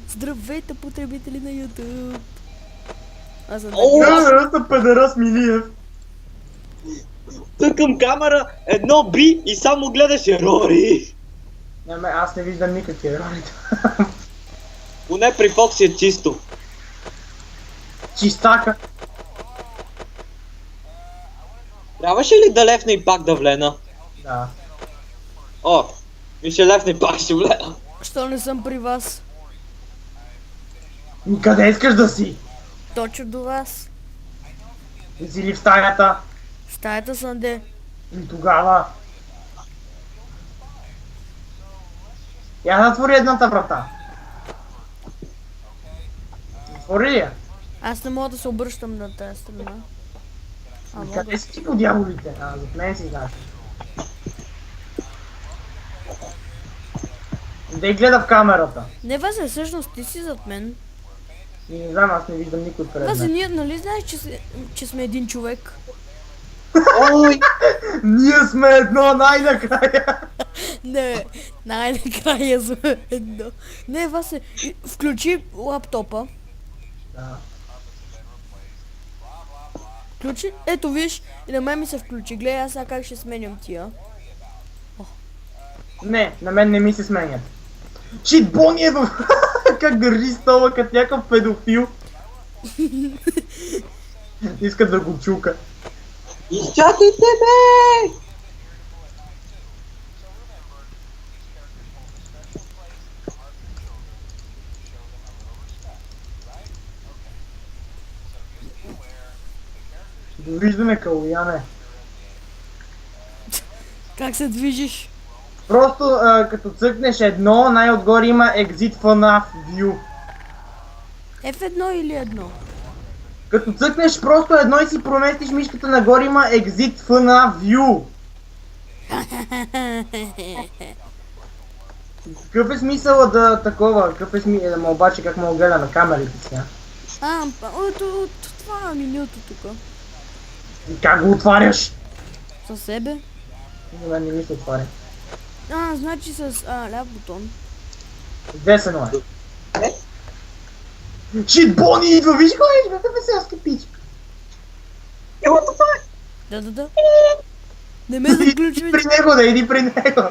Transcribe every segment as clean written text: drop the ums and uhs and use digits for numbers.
Здравейте, потребители на YouTube! Аз съм Педерас Милиев. Тъкам камера, едно би и само гледаше Рори. Аз не виждам никакви ролите. Поне при Фокси е чисто. Чистака. Трябваше ли да лефне и пак да влена? Да. О, ми ще лефне и пак ще влена. Що не съм при вас? Къде искаш да си? Точно до вас. Не си ли в стаята? В стаята съм де. И тогава. Я затвори едната врата. Затвори я. Аз не мога да се обръщам на тази страна. А, мога. Къде си ти по дяволите? Зад мен си знаеш. Дай гледа в камерата. Не, Вазе, всъщност ти си зад мен. И не знам, аз не виждам никой пред Вазе, мен. ние нали знаеш, че сме един човек? Ой, Ние сме едно най-накрая. Не, най-накрая сме едно. Не, Васе, включи лаптопа. Да. Включи, ето виж, и на мен ми се включи. Гледай аз сега как ще сменям тия. Не, на мен не ми се сменят. Чит Бони е в... как държи стола като някакъв педофил. Иска да го чука. изчакайте бе! Довиждане, Калуяне. Как се движиш? Просто като цъкнеш едно, най-отгоре има Exit FNAF View. F1 или едно? Като цъкнеш просто едно и си проместиш мишката нагоре, има Exit FNAF View. Какъв е смисъла да такова? Какъв е смисъл? Обаче как мога гледа на камерите сега? От това менюто тук. И как го отваряш? Със себе? Не ми се отваря. Значи с ляв бутон. Две са ноя. Чит Бони идва, виж кой е, какъв е селска пичка. Ела това е. Да. Не ме заключвай. При него, да иди при него.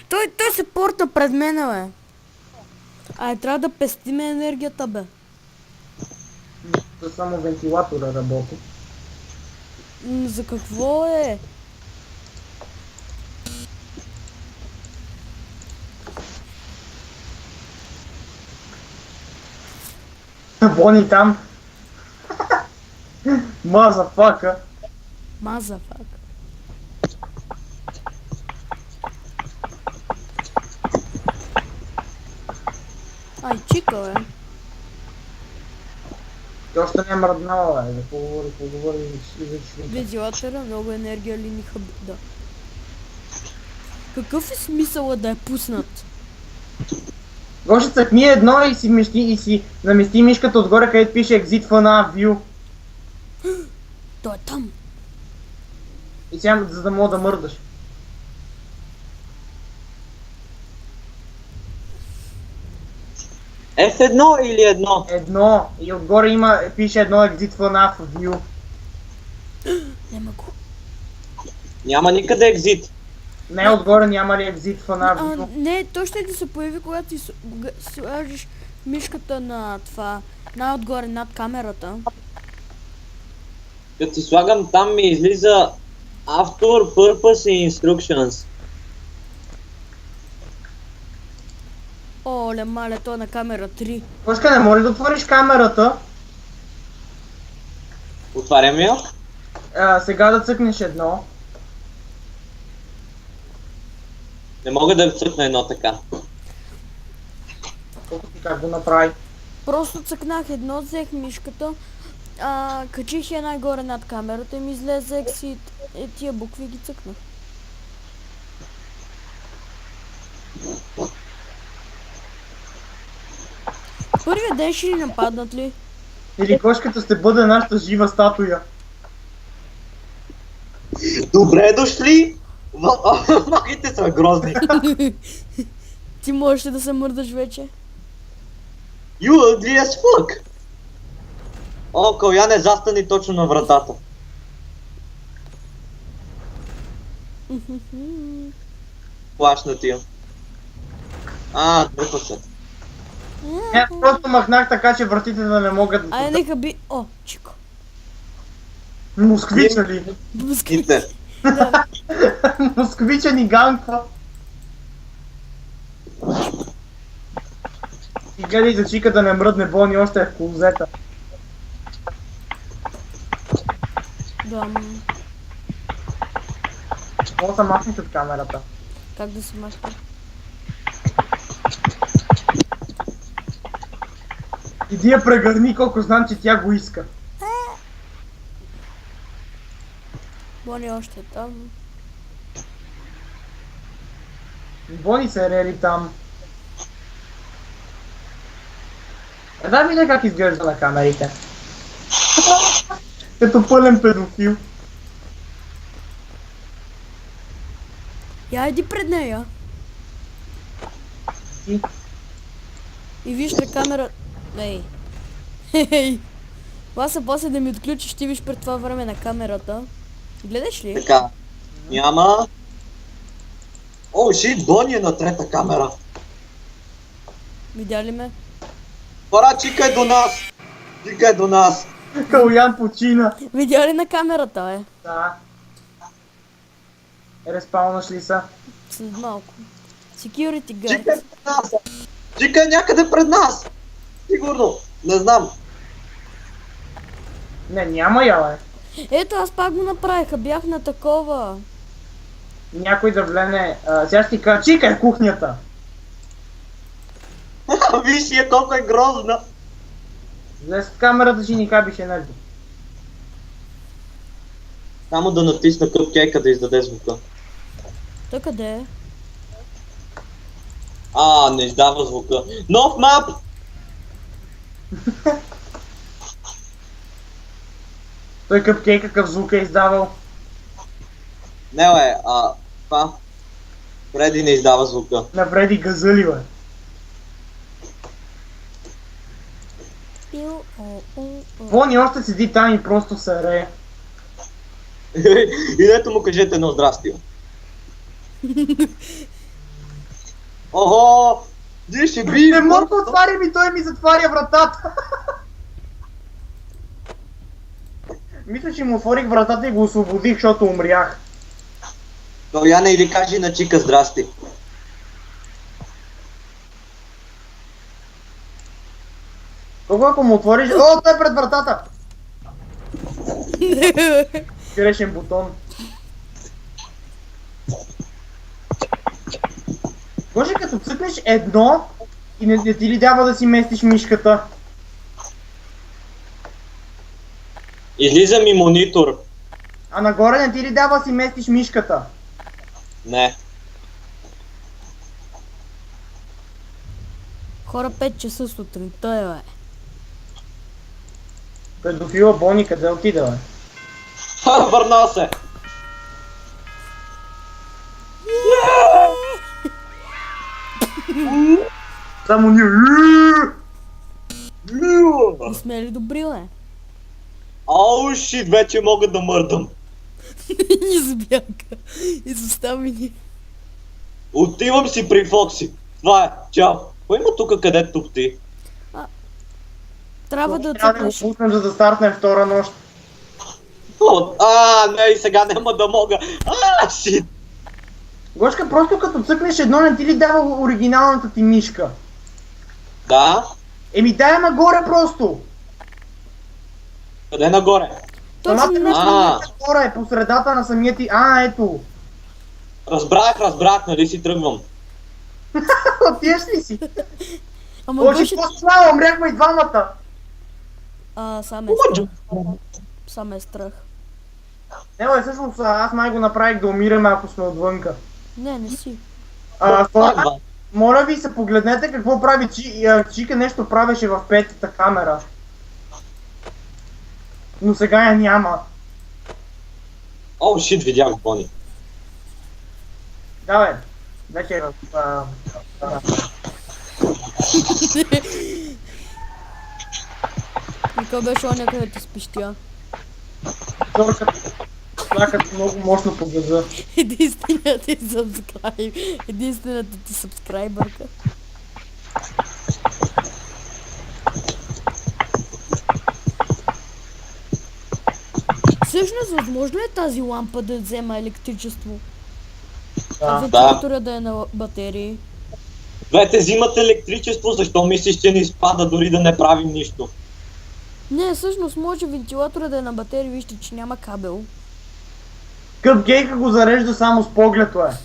Той се портна пред мен, бе. Трябва да пестиме енергията, бе. То само вентилатора работи. За какво е? Бони там. Мазафака. Мазафак. Чика, бе. Ти още не е мръднала, бе. Да поговори за човека. Вентилатора, много енергия ли ни да. Какъв е смисъла да е пуснат? Гоше цъкни едно и си намести мишката отгоре, където пише Exit FNAF View. Той е там. И сега, за да мога да мърдаш. F1 или едно? Едно. И отгоре пише едно Exit FNAF View. Нема го. Няма никъде екзит. Не, отгоре няма ли Exit FNAF View? Не, той ще да се появи, когато ти сложиш мишката на това, най-отгоре над камерата. Като си слагам там ми излиза Author, Purpose и Instructions. Оле, мале, той е на камера 3. Кошка, не може да отвориш камерата. Отварям я. Сега да цъкнеш едно. Не мога да цъкна едно така. Как го направи? Просто цъкнах едно, взех мишката, качих я най-горе над камерата и ми излезе exit. Тия букви ги цъкнах. Първия ден ще ни нападнат ли? Или кошката ще бъде нашата жива статуя. Добре дошли! Ногите са грозни. Ти можеш ли да се мърдаш вече? You ugly as fuck! О, Каляне, застани точно на вратата. Плашна ти я. Дърпа се. Аз просто махнах така, че вратите да не могат да... Ай, нека би... О, чико. Москвича ли? Ите. Да. Москвича ни ганква. И гледай за чика да не мръдне, Бони още е в клозета. Да, Мога да махнеш от камерата. как да се махне? Иди я прегърни, колко знам, че тя го иска. Бони още е там. Бони се рели там. Да видя как изглежда на камерите. Като пълен педофил. Я иди пред нея. И? И виж на камера... Ей. Хей. Васа, после да ми отключиш, ти виж пред това време на камерата. Гледаш ли? Така. Няма. О, шит, Бони е на трета камера. Видя ли ме? Пора, чика е до нас. Чика е до нас. Калян почина. Видя ли на камерата, Да. Респаунаш ли са? След малко. Security Чика е guard. пред нас. Чика е някъде пред нас. Сигурно. Не знам. Не, няма я, бе. Ето, аз пак го направиха. Бях на такова. Някой да влене. Сега ще ти кажа, чика е в кухнята. Виж я колко е грозна. Влез в камерата, ще ни кабиш енергия. Само да натисна къпкейка да издаде звука. Той къде е? Не издава звука. Нов мап! Той къпкей какъв звук е издавал. Не, бе, това. Фреди не издава звука. На Фреди газали, бе. Пил, Бони още седи там и просто се рее. Идете му кажете едно здрасти. Охо! Ти ще би! Не мога да отваря ми, той ми затваря вратата. Мисля, че му отворих вратата и го освободих, защото умрях. Но я не иди кажи на чика здрасти. Кога ако му отвориш... О, той е пред вратата! Грешен бутон. Може като цъкнеш едно и не ти ли дава да си местиш мишката? Излиза ми монитор. А нагоре не ти ли дава да си местиш мишката? Не. Хора, 5 часа сутринта е, бе. Педофила Бони, къде отиде, бе? Върнал се. Само ние... Не сме ли добри, бе? Оу, шит, вече мога да мърдам. Ни забяга. Изостави ни. Отивам си при Фокси. Това е. Чао. Кой има тук къде тупти? Трябва да Трябва да го цъкнеш. пуснем, за да стартнем втора нощ. Не, и сега няма да мога. Шит. Гошка, просто като цъкнеш едно, не ти ли дава оригиналната ти мишка? Да? Еми дай я нагоре просто! Къде нагоре? Точно Самата нещо. мишка нагоре е по средата на самия ти... ето! Разбрах, нали си тръгвам. Отиеш ли си? Ама Очи, беше... какво става? Умряхме и двамата! Сам е страх. Сам е страх. Не, бе, всъщност аз май го направих да умираме, ако сме отвънка. Не си. Хора, моля ви се, погледнете какво прави Чика, нещо правеше в петата камера. Но сега я няма. О, шит, видях Бони. Да, бе. Вече И кой беше оня, където спиш тя? зорката плакат много мощно по газа. Единственият ти сабскрайб. Единствената ти сабскрайбърка. Всъщност, възможно е тази лампа да взема електричество? А Да. вентилатора да е на батерии? Двете взимат електричество, защо мислиш, че ни изпада дори да не правим нищо? Не, всъщност може вентилатора да е на батерии, вижте, че няма кабел. Къпгейка го зарежда само с поглед, е.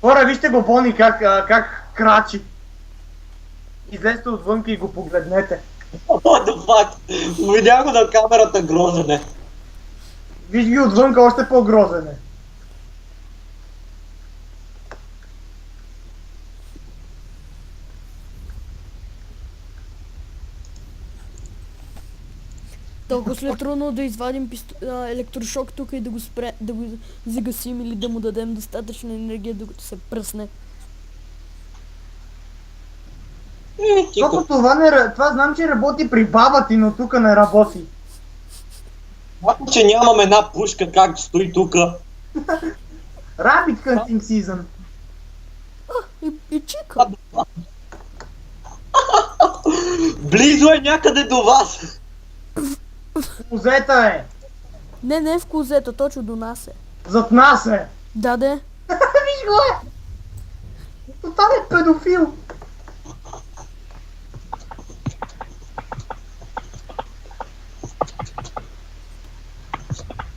Хора, вижте го Бони как крачи. Излезте отвънка и го погледнете. What the fuck? Видях го на камерата, грозен е. Виж ги отвънка, още по-грозен е. Толкова след трудно да извадим електрошок тук и да го спре, да го загасим или да му дадем достатъчна енергия, докато се пръсне. Защото това знам, че работи при баба ти, но тук не работи. Ако че нямам една пушка, как стои тука. Rabbit Hunting Season. И чика. Близо е някъде до вас. Козета е. Не в козето, точно до нас е. Зад нас е. Даде. Виж го е. Тотален педофил.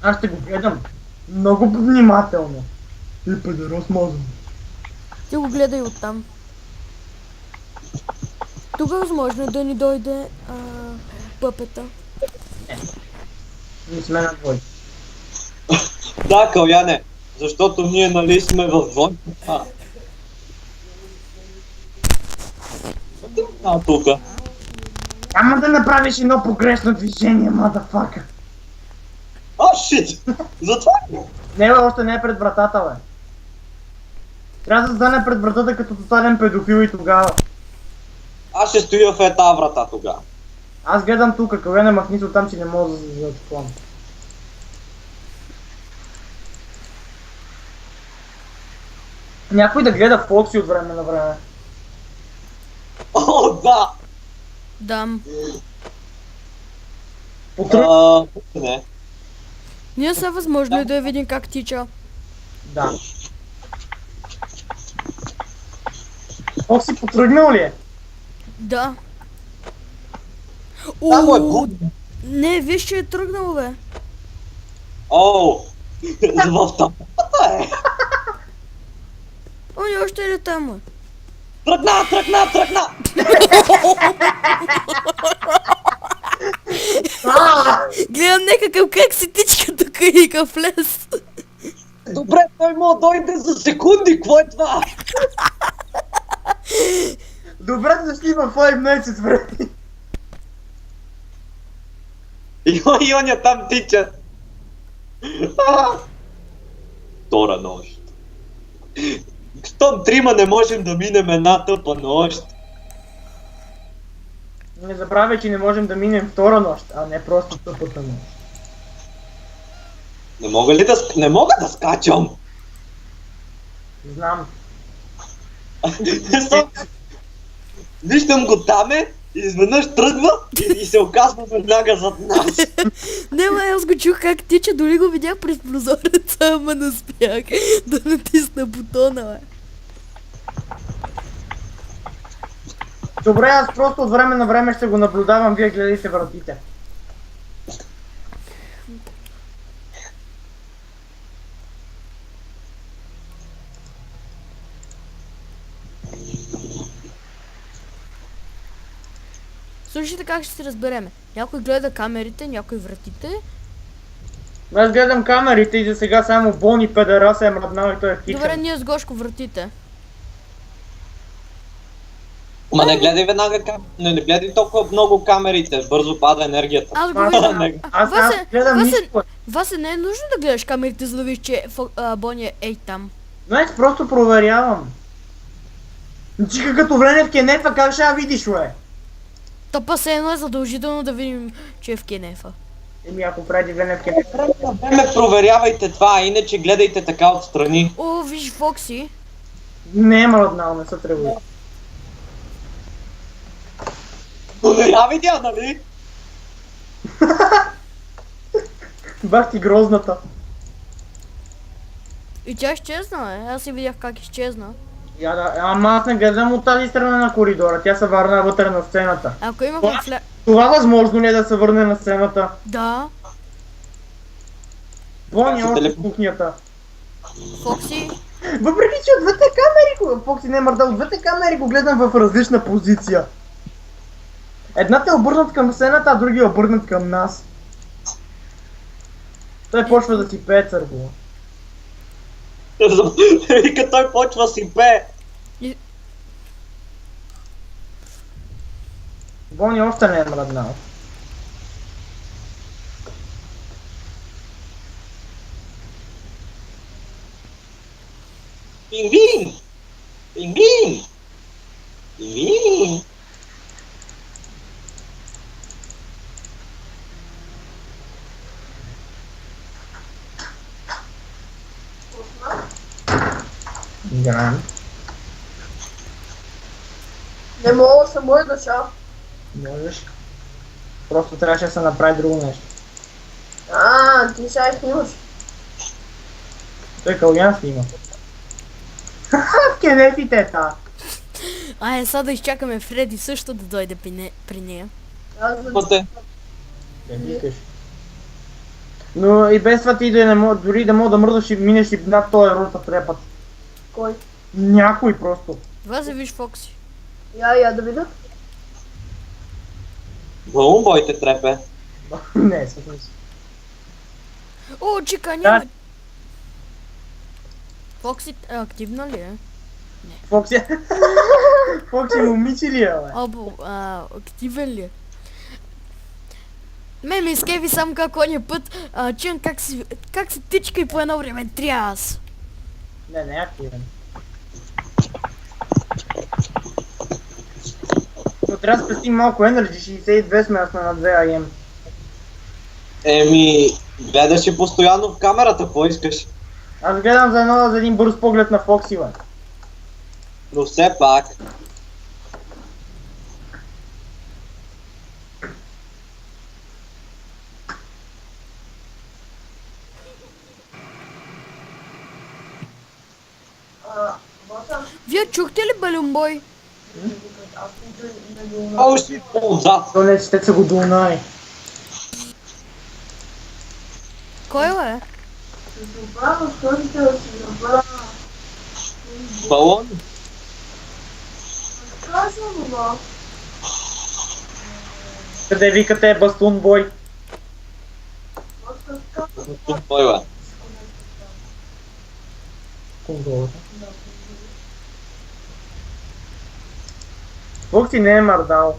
Аз ще го гледам много внимателно. И педерос мозъм. Ти го гледай оттам. Тук е възможно да ни дойде пъпета. Не сме на двойка. Да, Каляне, защото ние нали сме в двойка. Тука. Няма да направиш едно погрешно движение, мадафака. О, шит! Затова ли? Не, бе, още не е пред вратата, бе. Трябва да стане пред вратата като тотален педофил и тогава. Аз ще стоя в тази врата тогава. Аз гледам тук, къде не махни се оттам, че не мога да отклон. Някой да гледа Фокси от време на време. О, да! Дам. Не. Ние са възможно и да я видим как тича. Да. Фокси потръгнал ли е? Да. Само е будно. Не, виж, че е тръгнал, бе. О, в тъпата е. О, не, още е там, бе. Тръгна! Гледам някакъв как си тичка тук и какъв лес. Добре, той му дойде за секунди, какво е това? Добре дошли в Five Nights at Freddy's. И оня там тича. Втора нощ. Щом трима не можем да минем една тъпа нощ. Не забравяй, че не можем да минем втора нощ, а не просто тъпата нощ. Не мога да скачам. Знам. Виждам го таме, изведнъж тръгва и се оказва веднага зад нас. Не, ма, аз го чух как тича, дори го видях през прозореца, ама не успях да натисна бутона, бе. Добре, аз просто от време на време ще го наблюдавам, вие гледайте вратите. Слушайте как ще се разбереме. Някой гледа камерите, някой вратите. Аз гледам камерите и за сега само Бони педераса е мръднал и той е втичан. Добре, ние с Гошко вратите. Ма не гледай веднага не гледай толкова много камерите, бързо пада енергията. Аз го Аз- виждам. Аз Васе, гледам Васе, нищо. Васе, не е нужно да гледаш камерите, за да видиш, че Бони е ей там. Знаеш, просто проверявам. Ти като влезе в кенефа, как ще я видиш, бе? То па се едно е задължително да видим, че е в кенефа. Еми, ако преди влезе в кенефа. Време на време проверявайте това, иначе гледайте така отстрани. О, виж Фокси. Не е мръднал, не са тръгвали. Проверя видя, нали? Бах ти грозната. И тя изчезна, бе. Аз си видях как изчезна. Я да, ама аз не гледам от тази страна на коридора, тя се върна вътре на сцената. Ако имахме Това възможно ли е да се върне на сцената? Да, Бони още в кухнята. Фокси. Въпреки, че от двете камери, Фокси не е мърдал, от двете камери го гледам в различна позиция. Едната е обърнат към сцената, а другия е обърнат към нас. Той почва да си пее църква. И като той почва си пее. Бони още не е мръднал. Пингвин! Пингвин! Пингвин! Играем. Не мога само да ша. Можеш. Просто трябваше да се направи друго нещо. Ти сега снимаш. Той Калуян снима. В кенефите е та. Айде, сега да изчакаме Фреди също да дойде при нея. Пъте. Не викаш. Но и без това ти да не мога, дори да мога да мръдаш и минеш и над този рута трепът. Кой? Някой просто. Това се виж Фокси. Я да видя. Бълбойте трепе. Не, всъщност. О, чика, няма. Фокси активна ли е? Фокси. Фокси момиче ли е, бе? Або, активен ли е? Ме изкеви само как ония път, чуем как се тичка и по едно време трябва аз. Не е активен. Но трябва да спестим малко енерджи, 62 сме, аз на 2 АМ. Еми, гледаш постоянно в камерата, какво искаш? Аз гледам за един бърз поглед на Фокси, бе. Но все пак. Вие чухте ли Балюнбой? О, си отзад. То не, че те са го долунали. Кой е? Балон? Къде викате Бастун бой? Тук бой, бе. Конзолата. Фокси не е мърдал.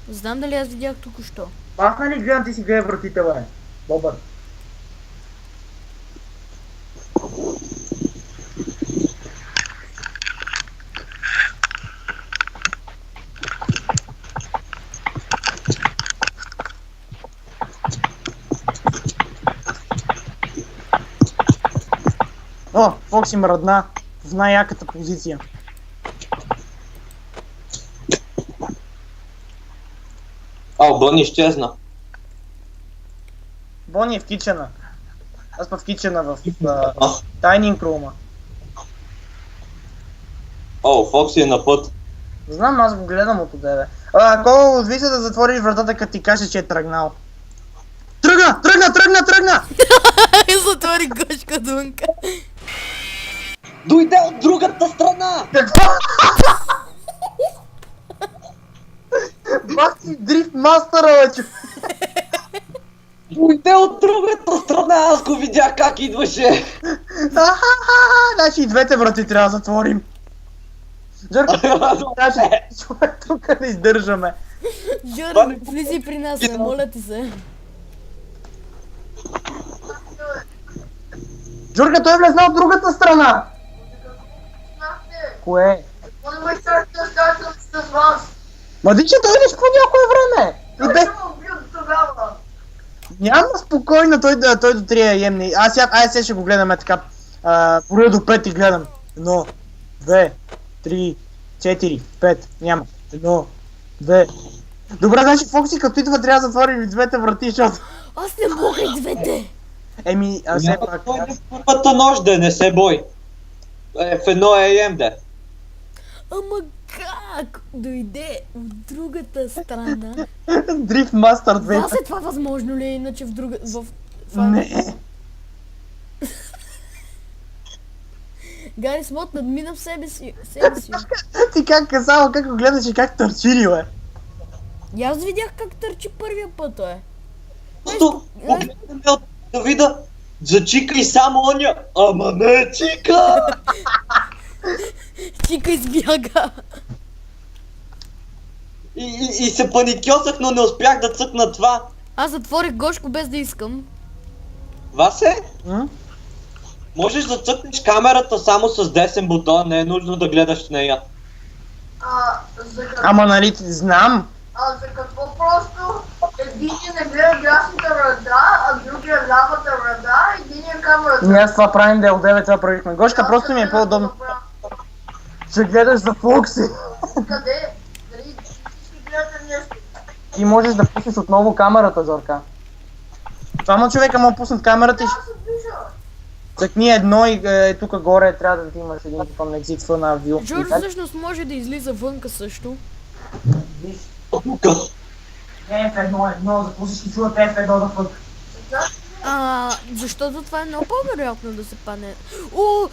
Знам дали аз видях току-що. Пахна ли гледам, ти си гледа вратите, бе? Добър. О, Фокси мръдна в най-яката позиция. Бън изчезна. Бони е в кичена. Аз път в кичена в Тайнинг рума. Фокси е на път. Знам, аз го гледам от одеве. Ако отвиса да затвориш вратата, като ти каже, че е тръгнал. Тръгна! Затвори гошка дунка. Дойде от другата страна! Какво? Бах ти дрифт мастера, бе, човек. Дойде от другата страна, аз го видях как идваше. Значи и двете врати трябва да затворим. Жорка, човек тук да издържаме. Жора, влизай при нас, бе, моля ти се. Жорка, той е влезнал от другата страна. Кое? Он ме стартам с вас. Ма ти че дойдеш по някое време? И Той бе, ще ме убил до тогава. няма спокойно, той до 3 емни. Аз сега ще го гледаме така. Броя до 5 и гледам. 1, 2, 3, 4, 5. Няма. 1, 2. Добре, значи Фокси като идва трябва да затворим и двете врати, защото... Аз не мога и двете. Еми, аз все Няма пак... кой да в първата нощ да не се бой. В 1 АМ да. Ама как? Дойде в другата страна. Дрифт Мастър 2. Вас е това възможно ли е иначе в друга... Не. Гари Смот надмина в себе си. Ти как само как го гледаш и как търчи ли, бе? И аз видях как търчи първия път, е. Просто погледнем да видя. Зачика и само оня. Ама не чика! Чика избяга. И се паникьосах, но не успях да цъкна това. Аз затворих Гошко без да искам. Васе, М? можеш да цъкнеш камерата само с десен бутон, не е нужно да гледаш в нея. За какво? Ама нали знам. За какво просто? Единият не гледа дясната ръда, а другия лявата ръда, единият камерата. Ние аз това правим да е отдеве, това правихме. Гошка, просто ми е по-удобно. Ще гледаш за Фокси. Къде? Дали ти ще гледате нещо? Ти можеш да пуснеш отново камерата, Зорка. Двама човека могат да пуснат камерата и Аз се движа. цъкни едно и тук горе трябва да ти имаш един бутон на exit на view. Жор И как? всъщност може да излиза вънка също. Виж, Тука. F1, за всички чуват F1 да фък. Защото това е много по-вероятно да се падне. О!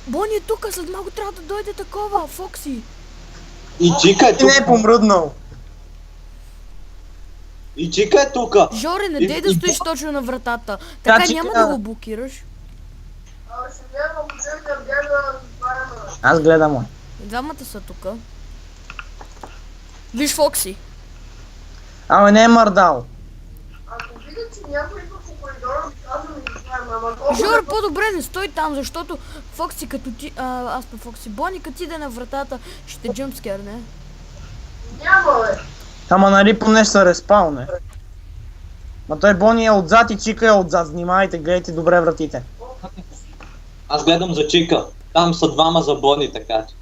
Бони е тук, след малко трябва да дойде такова, Фокси. И чика е Ти не е тука. помръднал. И чика е тука. Жоре, не И- дей да и- стоиш точно на вратата. Така Чика- няма да го блокираш. Ще гледам, да гледа барана. Аз гледам му. И двамата са тук. Виж Фокси. Ама не е мърдал. Ако видя, че някой идва по коридора, ми казвам и това е мама. Колко Жор, да- по-добре не стой там, защото Фокси като ти... аз по Фокси. Бони като ти да е на вратата, ще джъмпскер, не? Няма, бе. Ама нали поне ще се респауне. Ма той Бони е отзад и Чика е отзад. Внимавайте, гледайте добре вратите. Аз гледам за чика. Там са двама за Бони, така че.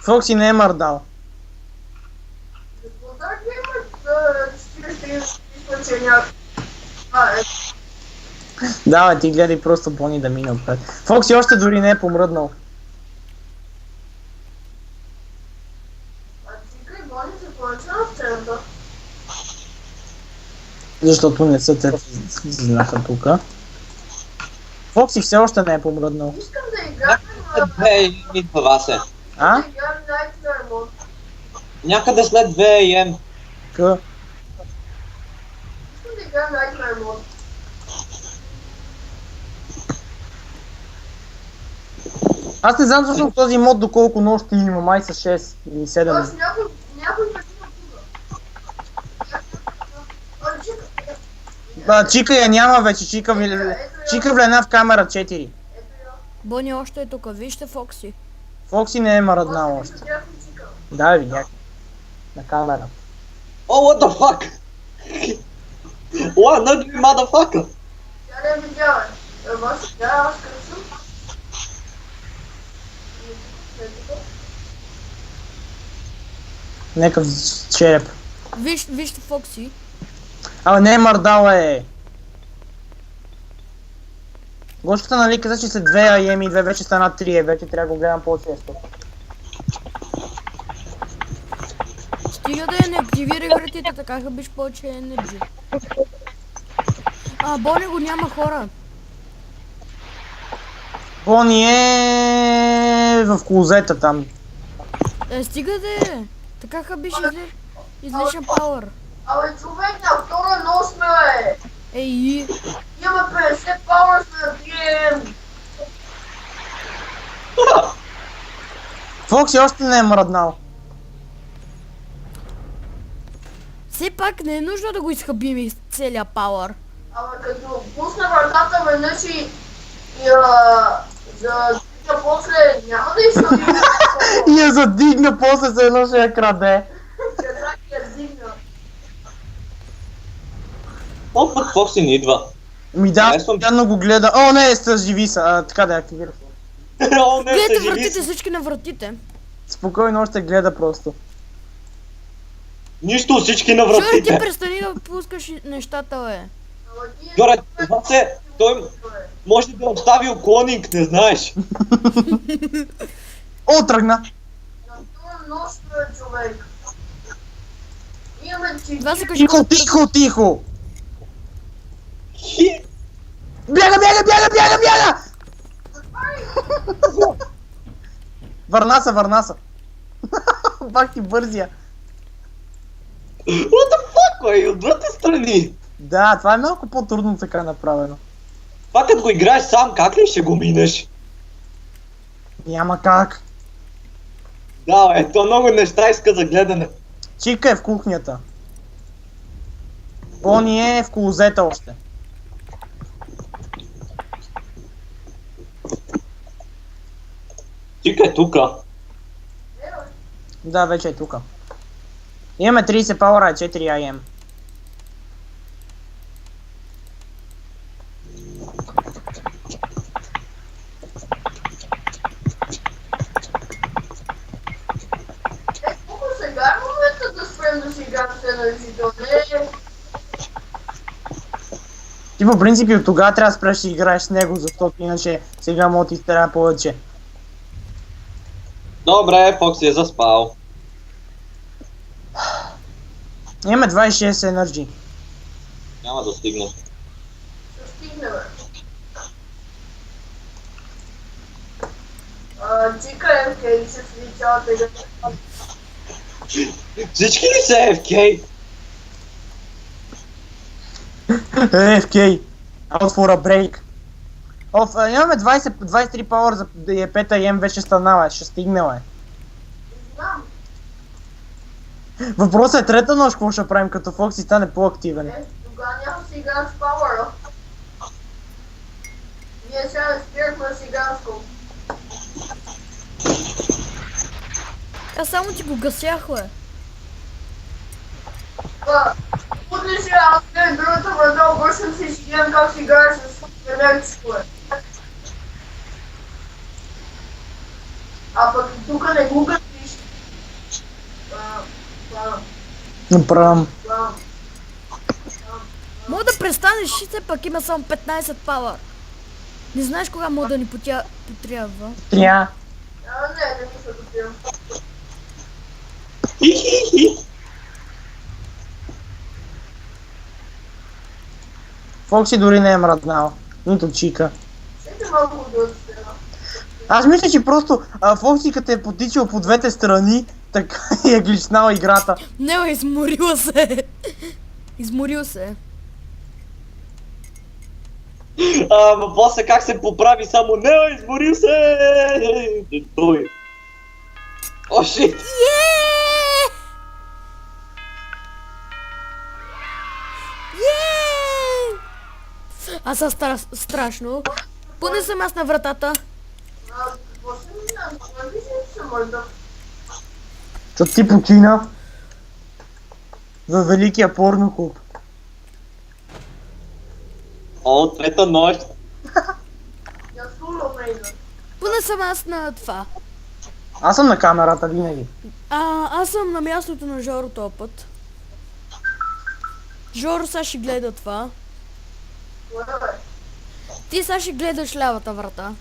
Фокси не е мърдал. Какво да имаш 40 изключения? Е. Да, бе, ти гледай просто Бони да мине отпред. Фокси още дори не е помръднал. Чика и Бони се поръча на сцената. Защото не са те знаха тука. Фокси все още не е помръднал. Искам да играм Две идва Васе. А? да играм Nightmare Mode. Някъде след 2 АМ. К? Искам да играм Nightmare Mode. Аз не знам всъщност този мод доколко нощи има, май са 6 или 7. Аз някой ме тука. Чика. Чика я няма вече, Чика влена в камера 4. Ето я. Бони още е тук, вижте Фокси. Фокси не е мръднал още. Видях Чика. Да, видях. На камера. О, what the fuck? What, ugly motherfucker? Тя не видя, бе. Вас, да, аз кръсвам. Некъв череп. Вижте Фокси. Ама не е мърдал е. Гошката нали каза, че след 2 АМ и 2 вече стана 3, вече трябва да го гледам по-често. Стига да я не активирай вратите, така да биш повече енерджи. Бони го няма хора. Бони е в клозета там. Стига да е. Така ха биш излишен пауър. Абе, човек, на втора нощ сме, бе. Ей, Имаме 50 пауър сме да пием. Фокси още не е мръднал. все пак не е нужно да го изхабим из целия пауър. Абе, като пусна вратата веднъж и за задигна после, няма да изходи. И я задигна, после се едно ще я краде. Казах я дигна. О, път Фокси не идва. Ми да, Харесвам. постоянно го гледа. О, не, живи са. Така да я активира. О, не, Гледайте се живи. вратите, всички на вратите. Спокойно още гледа просто. Нищо, всички на Жори, ти вратите. престани да пускаш нещата, бе. Ама ти Жоре, това се... Той може да остави уклонинг, не знаеш. О, тръгна. на това нощ, бе, човек. Имаме Това се 4 кажи. Тихо, тихо, тихо. Хи. Бяга, бяга, бяга, бяга, бяга! Върна се. Пак ти бързия. What the fuck, бе, и от двете страни. Да, това е малко по-трудно така направено. Това като го играеш сам, как ли ще го минеш? Няма как. Да, бе, то много неща иска за гледане. Чика е в кухнята. Бони е в клозета още. Чика е тука. Да, вече е тука. Имаме 30 пауъра, 4 IM. колко сега е момента да спрем да си играем с енергито? Не, Ти по принцип и от тогава трябва да спреш да си играеш с него, защото иначе сега мога да ти изтъря повече. Добре, Фокси е заспал. Имаме 26 Energy. Няма да стигне. ще стигне, бе. Чика МК и ще седи цялата игра. Всички ли са AFK? AFK. Out for a break. Имаме 23 пауър за 5 IM вече станала, ще стигнала е. Знам. Въпросът е трета нощ, какво ще правим като Фокси стане по-активен. Тогава няма да си играем с Power. Ние сега не спирахме да си играем с Cold. Аз само ти го гасях, бе. Утре ще аз гледам другата врата, обръщам се и ще гледам как си играеш с електричко, бе. А пък тук не го гасиш. Направям. Мога да престанеш, все пак има само 15 пауър. Не знаеш кога мога да ни потрябва. Тря. Не мисля да пием. Хи-хи-хи. Фокси дори не е мръднал. Нито Чика. Всеки малко да отстена. Аз мисля, че просто Фокси като е потичал по двете страни, така е гличнал играта. Не, бе, изморила се. Изморил се. Ама после как се поправи само не, изморил се! Той. О, шит! Аз съм страшно. Поне съм аз на вратата. Какво ще минам? Това виждам, че съм мърда. Защото ти почина във великия порно клуб. О, трета нощ. Я слушам Рейна. Поне съм аз на това. Аз съм на камерата винаги. Аз съм на мястото на Жоро този път. Жоро сега ще гледа това. Кое, бе? Ти сега ще гледаш лявата врата.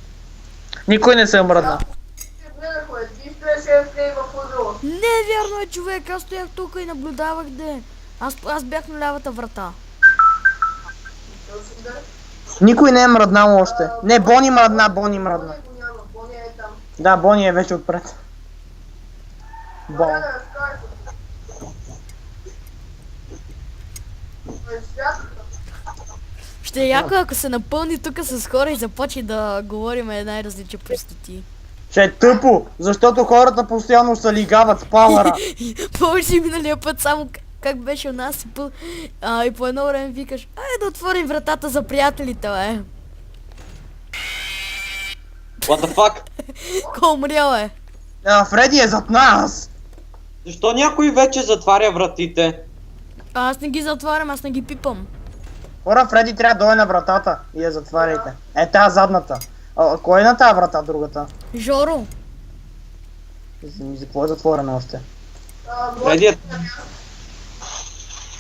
Никой не се е мръднал. Ще гледахме. Ти стоеше в край в ъгъла. Не, вярно е, човек. Аз стоях тук и наблюдавах де. Аз бях на лявата врата. Точно да. Никой не е мръднал още. Не, Бони мръдна, Бони мръдна. Бони го няма. Бони е там. Да, Бони е вече отпред. Бон. Трябва да разкажа. Святата. Ще е яко, ако се напълни тук с хора и започне да говорим най-различни простоти. Ще е тъпо, защото хората постоянно се лигават с пауъра. Помниш ли миналия път само как беше у нас и по едно време викаш, айде да отворим вратата за приятелите, бе. What the fuck? Кой умрял е? Фреди е зад нас! Защо някой вече затваря вратите? Аз не ги затварям, аз не ги пипам. Хора, Фреди трябва да дойде на вратата и я затваряйте. Е, тази задната. Кой е на тази врата, другата? Жоро, За какво е затворена още? Фреди е...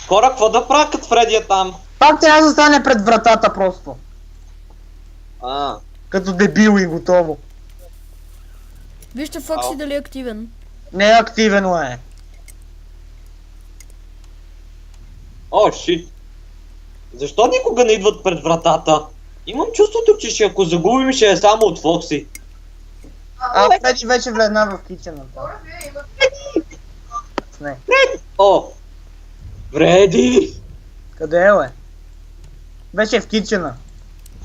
Хора, какво да правя като Фреди е там? Пак трябва да стане пред вратата просто. А, Като дебил и готово. вижте Фокси Ау. дали е активен. Не е активено е. о, шит. Защо никога не идват пред вратата? Имам чувството, че ако загубим, ще е само от Фокси. Фреди вече влезна в кичената. Хора, вие имате... Не. О! Фреди! Къде е, бе? Вече е в кичена.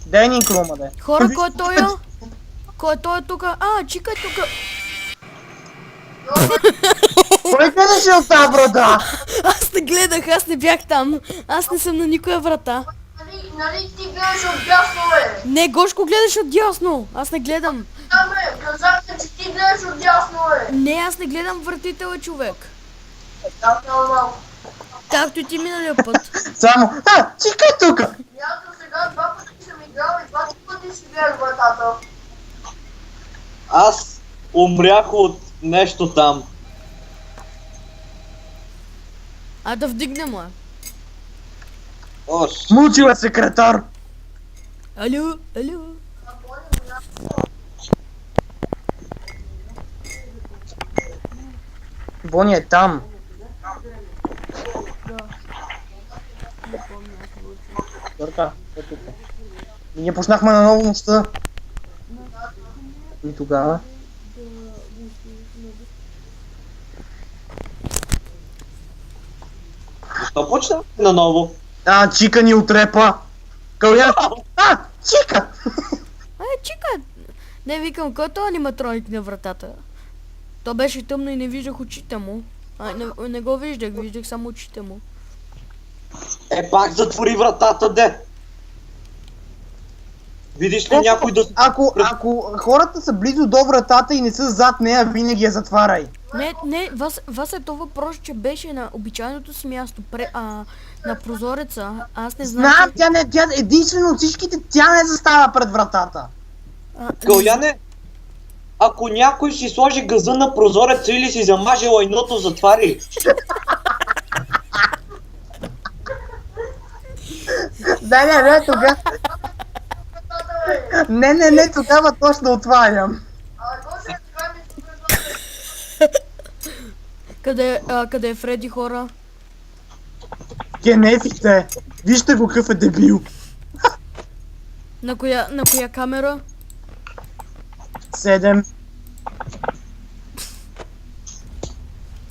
Дейнинг рума, де. Хора, кой е той? Кой е той тука? А, чика е тука. Кой гледаше от тази врата? Аз не гледах, аз не бях там. Аз не съм на никоя врата. Нали ти гледаш отдясно, бе? Не, Гошко гледаш отдясно. Аз не гледам. Да, бе, казахте, че ти гледаш отдясно, бе. Не, аз не гледам вратите, бе, човек. Да, много малко. Както и ти миналия път. Само. Чика е тука! Аз до сега 2 пъти съм играл и 2 пъти си гледах вратата. Аз умрях от нещо там. А да вдигнем, бе. О, Мучил е секретар. Алю, алю. Бони е там. Дърка, е тук. И ние почнахме на ново нощта. И тогава? защо почна наново? Чика ни отрепа. Калян. Чика! Чика. Не, викам, кой е този аниматроник на вратата? То беше тъмно и не виждах очите му. Не го виждах, виждах само очите му. Е, пак затвори вратата, де! Видиш ли някой да... Ако хората са близо до вратата и не са зад нея, винаги я затваряй. Не, вас е то въпрос, че беше на обичайното си място, на прозореца. Аз не знам. Знам, тя единствено от всичките, тя не застава пред вратата. Каляне, ако някой си сложи газа на прозореца или си замаже лайното, затвари. Не, тогава... Не, тогава точно отварям. Гоше, това ми Къде е Фреди, хора? Кенефите. Вижте го какъв е дебил. На коя камера? 7.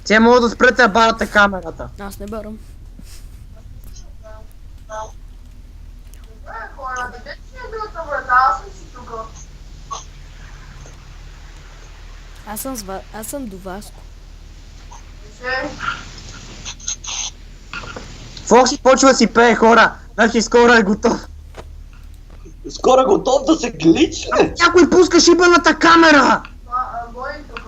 Те могат да спрете да барате камерата. Аз не барам. хора, къде си е другата врата? Аз съм си тук. Аз съм до Васко. Фокси почва да си пее, хора. Значи скоро е готов. Скоро е готов да се гличне. Някой пуска шибаната камера! Бой тук.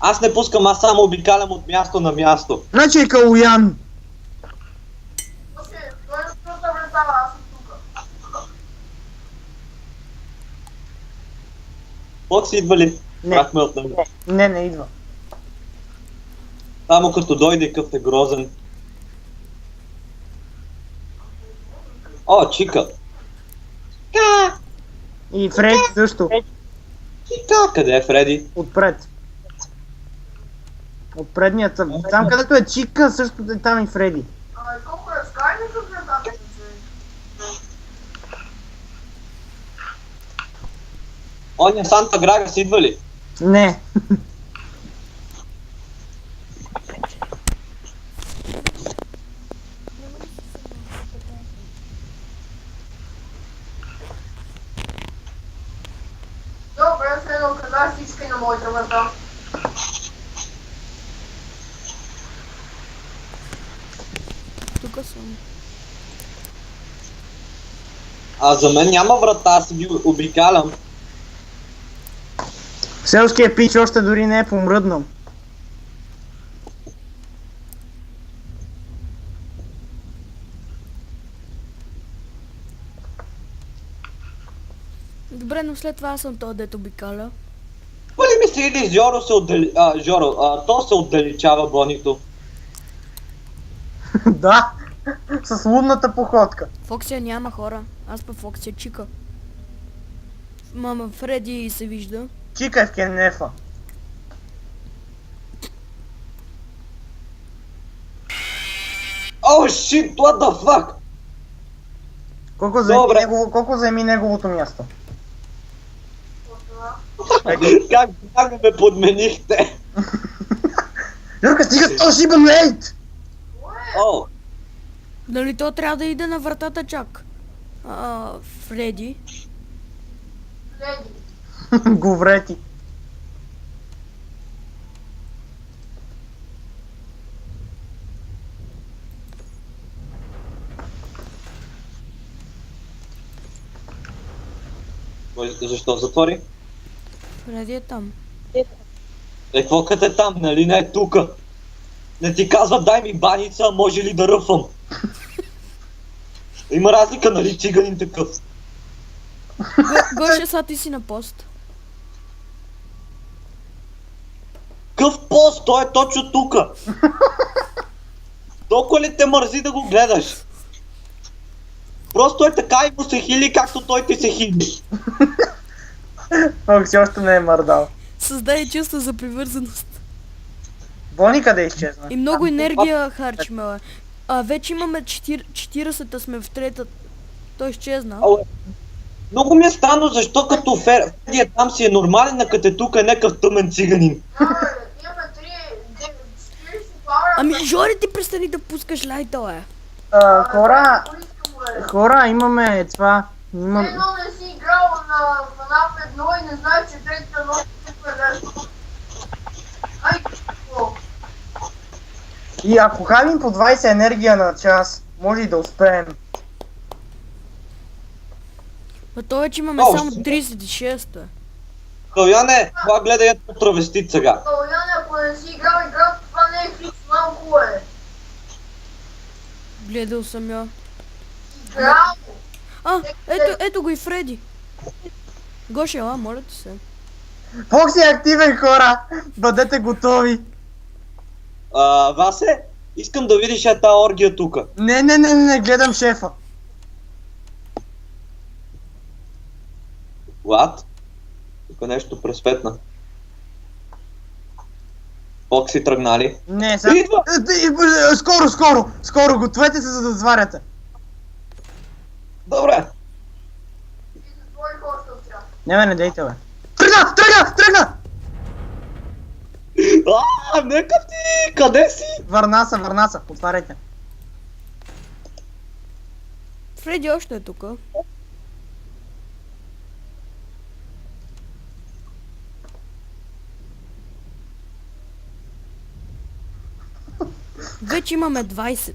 Аз не пускам, аз само обикалям от място на място. Значи е Калуян. Той е на другата врата, аз съм тук. Фокси идва ли? Не. Прахме от него. Не идва. Само като дойде къв е грозен. О, Чика. И Фреди също. Чика, къде е Фреди? Отпред. От предният. Там където е Чика, също е там и Фреди. Колко е скайни тук вратата? Оня Санта Грага си идва ли? Не. Добре, следно казах всички на моята врата. Тук съм. А за мен няма врата, аз си ги обикалям. Селския пич още дори не е помръднал. Добре, но след това аз съм този, дето обикаля. Пали ми се или Жоро се то се отдалечава Бонито. Да, с лунната походка. Фоксия няма хора. Аз па Фоксия чика. Мама, Фреди се вижда. Чика е в кенефа. О, shit, what the fuck? Добре. Колко заеми неговото място? Как ме подменихте? Юрка, стига то шибан лейт! О, Нали то трябва да иде на вратата чак? Фреди. Леди. Говрети. защо затвори? Фреди е там. Какво като е там, нали не е тука? Не ти казва дай ми баница, може ли да ръфам? Има разлика, нали, циганин такъв. Гоше, са ти си на пост. Къв пост, той е точно тука. Толкова ли те мързи да го гледаш? Просто е така и му се хили, както той ти се хили. Фокси още не е мърдал. Създай чувство за привързаност. Бони къде изчезна? И много енергия харчиме, бе. Вече имаме 40-та сме в трета. Той изчезна. Ауе, много ми е странно, защо като Фреди е там си е нормален, а като е тук е някакъв тъмен циганин. Имаме 40 пауъра. Ами, Жори, ти престани да пускаш лайта, бе. Хора, имаме това. Имам... Едно не си играл на FNAF 1 и не знаеш, че третата нощ е супер лесно. Ай, какво? И ако хавим по 20 енергия на час, може и да успеем. Ма той вече имаме О, само ще- 36, бе. Каляне, това гледай ето травестит сега. Каляне, ако не си играл играта, това не е хит, малко е. Гледал съм я. Играл. Ето го и Фреди. Гоше, ела, моля ти се. Фокси е активен, хора! Бъдете готови! Васе, искам да видиш е тази оргия тука. Не, гледам шефа. What? Тук нещо пресветна. Фокси тръгнали. Не, сега... Идва! Скоро, гответе се за да зваряте. Добре. И затворих още от тях. Не дейте, бе. Тръгна! Нека ти! Къде си? Върна са, отваряйте. Фреди още е тук. Вече имаме 20.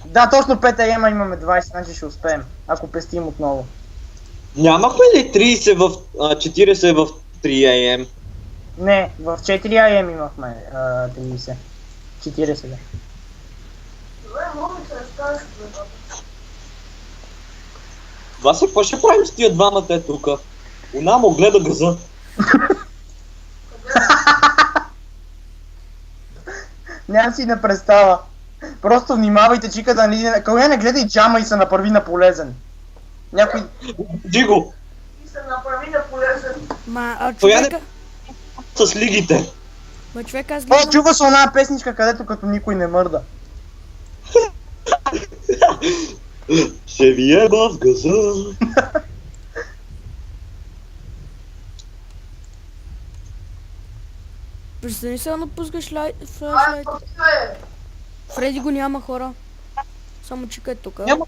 Да, точно 5 ама имаме 20, значи ще успеем, ако пестим отново. Нямахме ли 30 в 40 в 3 AM? Не, в 4 AM имахме 30. 40, да. Добре, мога да се разкажеш, бе. Васе, какво ще правим с тия двамата е тука? Унамо гледа газа. Нямам си не представа. Просто внимавайте, чика да не... Каляне, гледай джама и се направи на полезен. Някой... Джиго, И се направи на полезен. Той не- Човека... с лигите. Човек, аз О, гледам... чуваш оная песничка, където като никой не мърда. Ще ви еба в газа. Престани сега да пускаш Ай, флашлайт. бе. Фреди го няма, хора. Само чекай тук. Няма...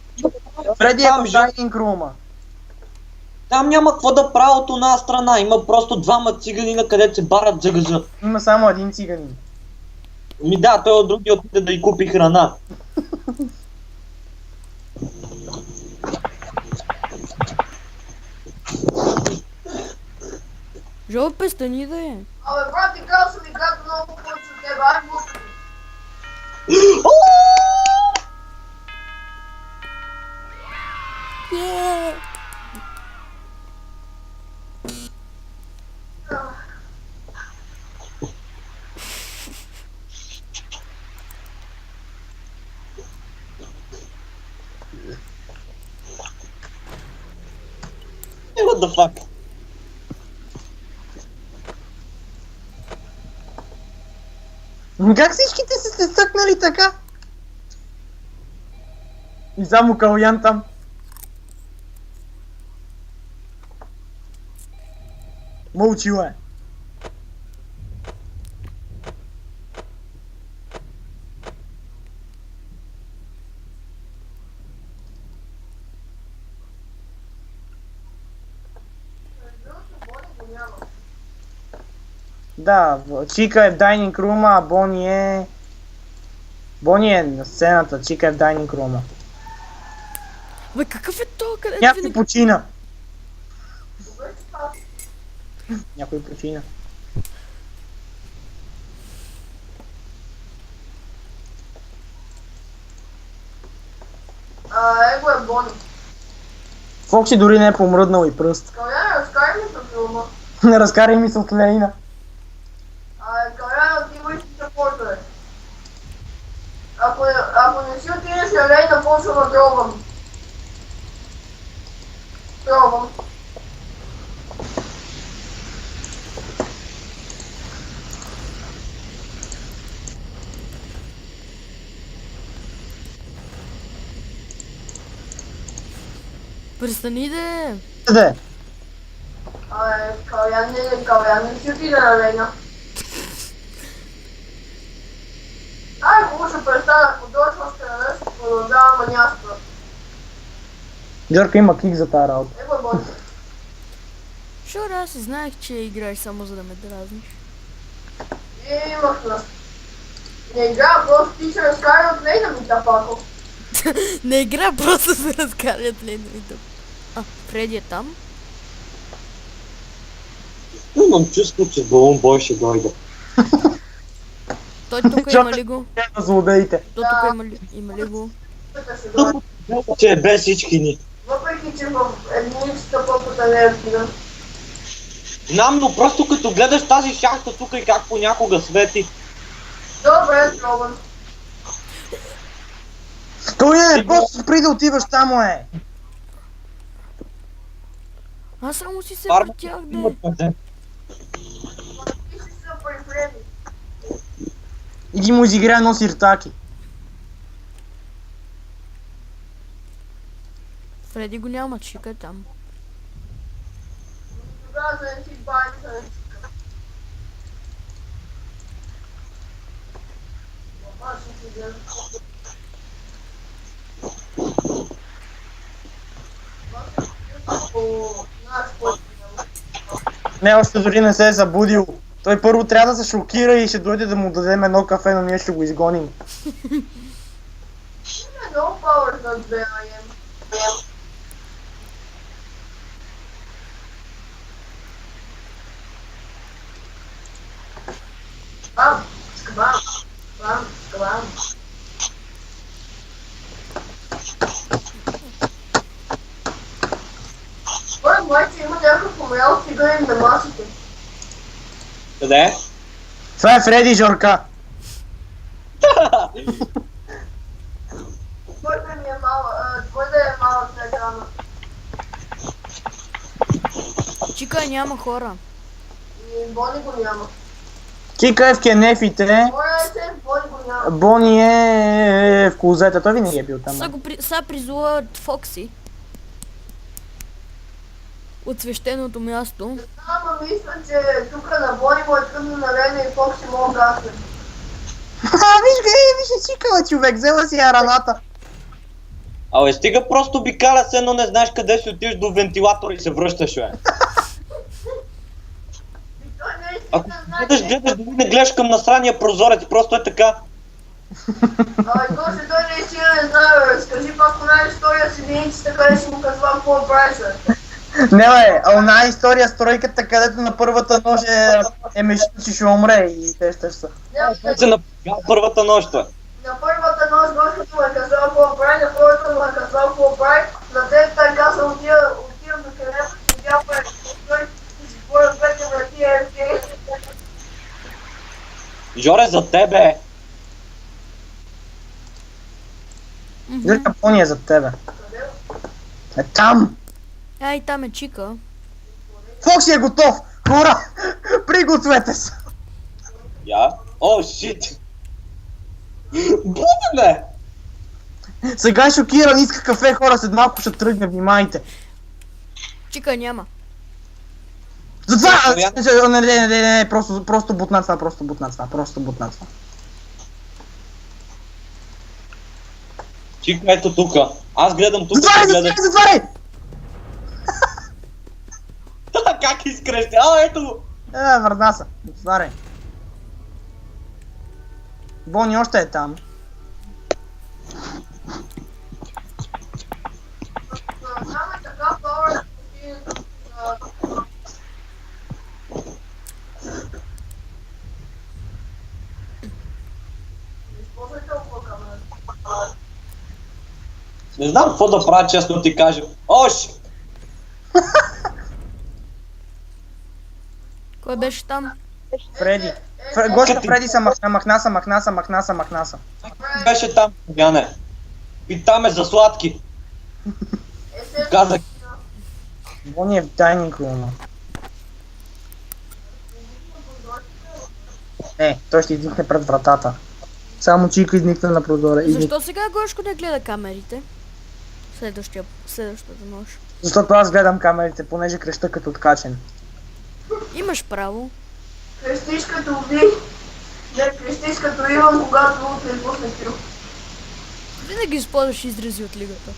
Фреди е Там, в дайнинг рума. Там няма какво да правя от една страна. Има просто двама циганина, където се барат за газа. Има само един циганин. Ми да, той от другия отиде да й купи храна. Жо, престани да е. Абе, брат, играл съм играта много повече от тебе, ай мутки. Е! What the fuck? Как всичките са се стъкнали така? И само Калуян там. Мълчила е. Да, Чика е в дайнинг рума, а Бони е... Бони е на сцената, Чика е в дайнинг рума. Бе, какъв е то? Къде Някой винаги... почина. Някой почина. Его е Бони. Фокси дори не е помръднал и пръст. Каляна, разкарай ми за филма. Не разкарай мисъл Лейна. Каляна, ти имаш сапортове. Ако не си отидеш на Лейна, почва да дробвам. Дробвам. Престани да е. Къде? Калян не си отиде на Лейна. Ако ще престана, ако дойдеш още на нещо, продължавам на място. Джорка има кик за тази работа. Его е Бони. Шо, аз си знаех, че играеш само за да ме дразниш. Имах нас. Не игра, просто ти се разкарай от Лейна ми тапако. Не игра, просто се разкарят леновите. А, Фреди е там? Имам чувство, че Балун Бой ще дойде. Той тук има ли го? На злодеите. Той тук има ли го? Пътя се дойде. Че е без всички ни. Въпреки, че в единицата попата не е активна. Знам, но просто като гледаш тази шахта тук и как понякога свети. Добре, пробвам. Той не, просто спри да отиваш там, е. Аз само си се Фарма въртях, има де. пъзе. Ти си супер Фреди. Иди му изиграй едно сиртаки. Фреди го няма, Чика е там. Тогава да не си бавим за нещика. Аз ще си гледам. Не, още дори не се е забудил. Той първо трябва да се шокира и ще дойде да му дадем едно кафе, но ние ще го изгоним. Има много пауър за 2 AM. Бам, скабам, бам, скабам. Според моите има някакъв умрял фигурин на масите. Къде? Това е Фреди Жорка. Кой да ми е малък, кой да е малък на екрана? Чика няма хора. И Бони го няма. Чика е в кенефите, Моя е се, Бони го няма. Бони е в клозета. Той винаги е бил там. Са призуват Фокси. От свещеното място. Ама мисля, че тук на Бони му е трудно на Лена и Фокси мога да гасне. Виж го, виж Чика, човек, взела си я раната. Абе, стига просто обикаля се, но не знаеш къде си отиваш до вентилатора и се връщаш, бе. И той не е Ако си да знае. дори не гледаш към насрания прозорец, просто е така. Гоше, той не е си да не знае, бе. Скажи пак по най-история с единицата, къде си му казвам какво правиш, бе. Не бе, она история с тройката, където на първата нощ е мечта, че ще умре и те ще са. Той се напрягал първата нощ, бе. На първата нощ Гошката му е казал какво прави, на втората му е казал какво прави, на третата е казал отивам до където, видял пред той и си твоя двете врати е Жоре, за тебе. Дирка пони е за тебе. Е там! Ай, там е Чика. Фокси е готов! Хора! Пригответе се! Я? О, шит. Будене! Сега е шокиран, иска кафе, хора, след малко ще тръгне, внимайте. Чика няма. Затова! Не, просто бутна това, просто бутна това. Чика, ето тука. Аз гледам тука, Затваряй! Как изкрещи? А, ето го! Върна се, затваряй. Бони още е там. Там е така пауър, използвай толкова камера. Не знам какво да правя, честно ти кажа. Ош! Кой беше там? Фреди. Гошка Фреди се махна се. Беше там, Яне. И там е за сладки. Казах. Бони е в тайник, но. Той ще изникне пред вратата. Само Чика изникна на прозора. Защо сега Гошко не гледа камерите? Следващата нощ. Защото аз гледам камерите, понеже креща като откачен. Имаш право. Крещиш като ви. Не, крещиш като имам, когато утре пусне пил. Винаги използваш изрази от лигата.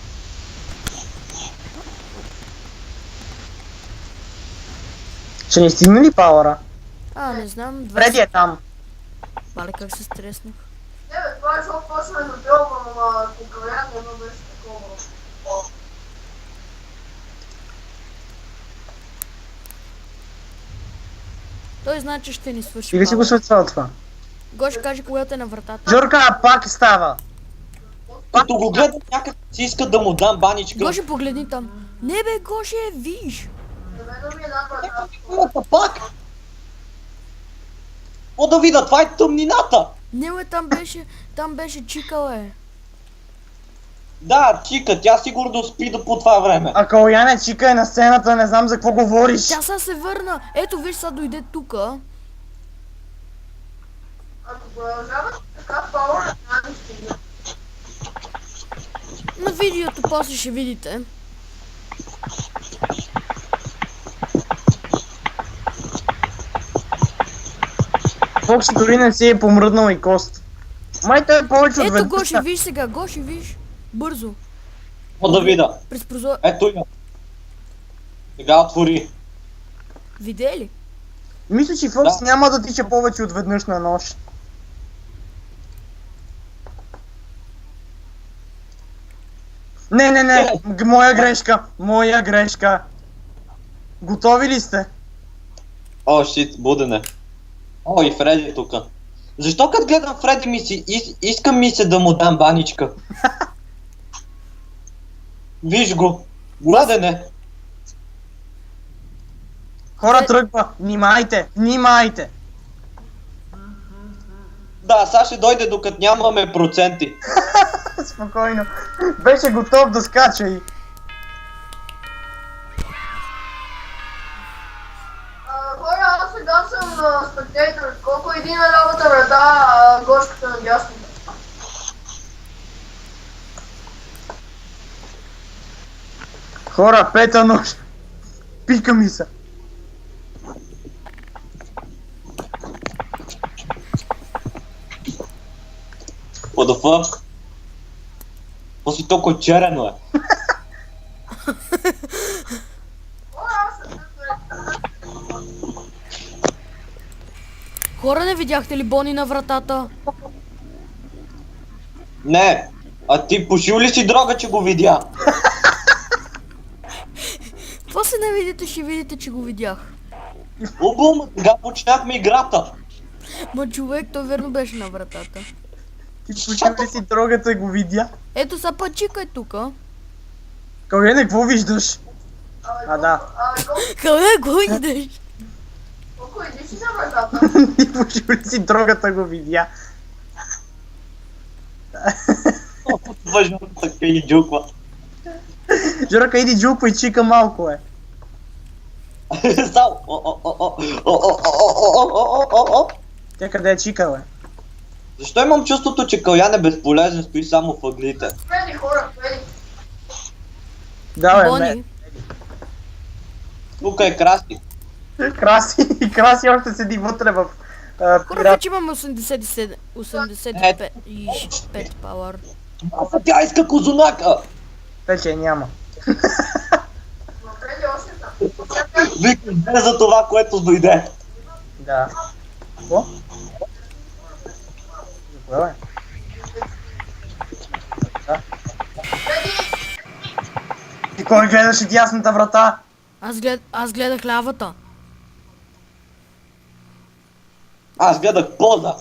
Ще ни стигне ли пауъра? Не знам. Фреди е там. Мале как се стреснах. Не бе, това е защото почваме да пробвам, ама конкурент не беше такова. Той знае, че ще ни свърши. Или си го светвал това? Гош, кажи когато е на вратата. Жорка, пак става. Като го гледам някак си иска да му дам баничка. Гоше, погледни там. Не бе, Гоше, виж. Заведо ми една врата. Кулата пак! О, да видя, това е тъмнината! Не бе, там беше Чика, бе. Да, Чика, тя сигурно спи по това време. А Каляне, Чика е на сцената, не знам за какво говориш. Тя сега се върна. Ето, виж, сега дойде тука. Ако продължават така пауър, няма да стигне. На видеото после ще видите. Фокси дори не си е помръднал и кост. Май той е повече от Ето, веднъж. Гоше, виж сега. Гоше, виж. Бързо. О, да видя. През прозор... Ето я. Сега отвори. Виде ли? Мисля, че Фокс Да. няма да тича повече от веднъж на нощ. Не, моя грешка. Готови ли сте? О, шит, будене. О, и Фреди е тука. Защо като гледам Фреди искам ми се да му дам баничка? Виж го. Будене. Хора, тръгва. Внимайте. Да, сега ще дойде докато нямаме проценти. Спокойно. Беше готов да скача и... Хора, аз сега съм спектатор. Колко е един на лявата врата, а Гошката на дясната? Хора, пета нощ. Пика ми се. What the fuck? После толкова черено е. Хора, аз съм Хора, не видяхте ли Бони на вратата? Не, а ти пошил ли си дрога, че го видя? Това се се навидите, ще видите, че го видях. Убум, сега почнахме играта. Ма човек, той верно беше на вратата. Ти почил ли си дрогата и го видя? Ето са па чикай тука. Калуяне, какво виждаш? А, да. Къде го идеш? Колко идиш на вратата? Ти почил ли си дрогата го видя? Важно така и джуква. Жорка, иди джуква и чика малко, е. Само. Тя къде е чика, бе? Защо имам чувството, че Калян е безполезен, стои само въглите? Фреди, хора, Фреди. Да, бе, Бони. Тук е Краси. Краси още седи вътре в Хора, вече имам 85 пауър. Тя иска козунака! Вече няма. Но Фреди още там. Викам не за това, което дойде. Да. Какво? Кое, бе? Да. Фреди! И кой гледаше дясната врата? Аз гледах лявата. Аз гледах поза.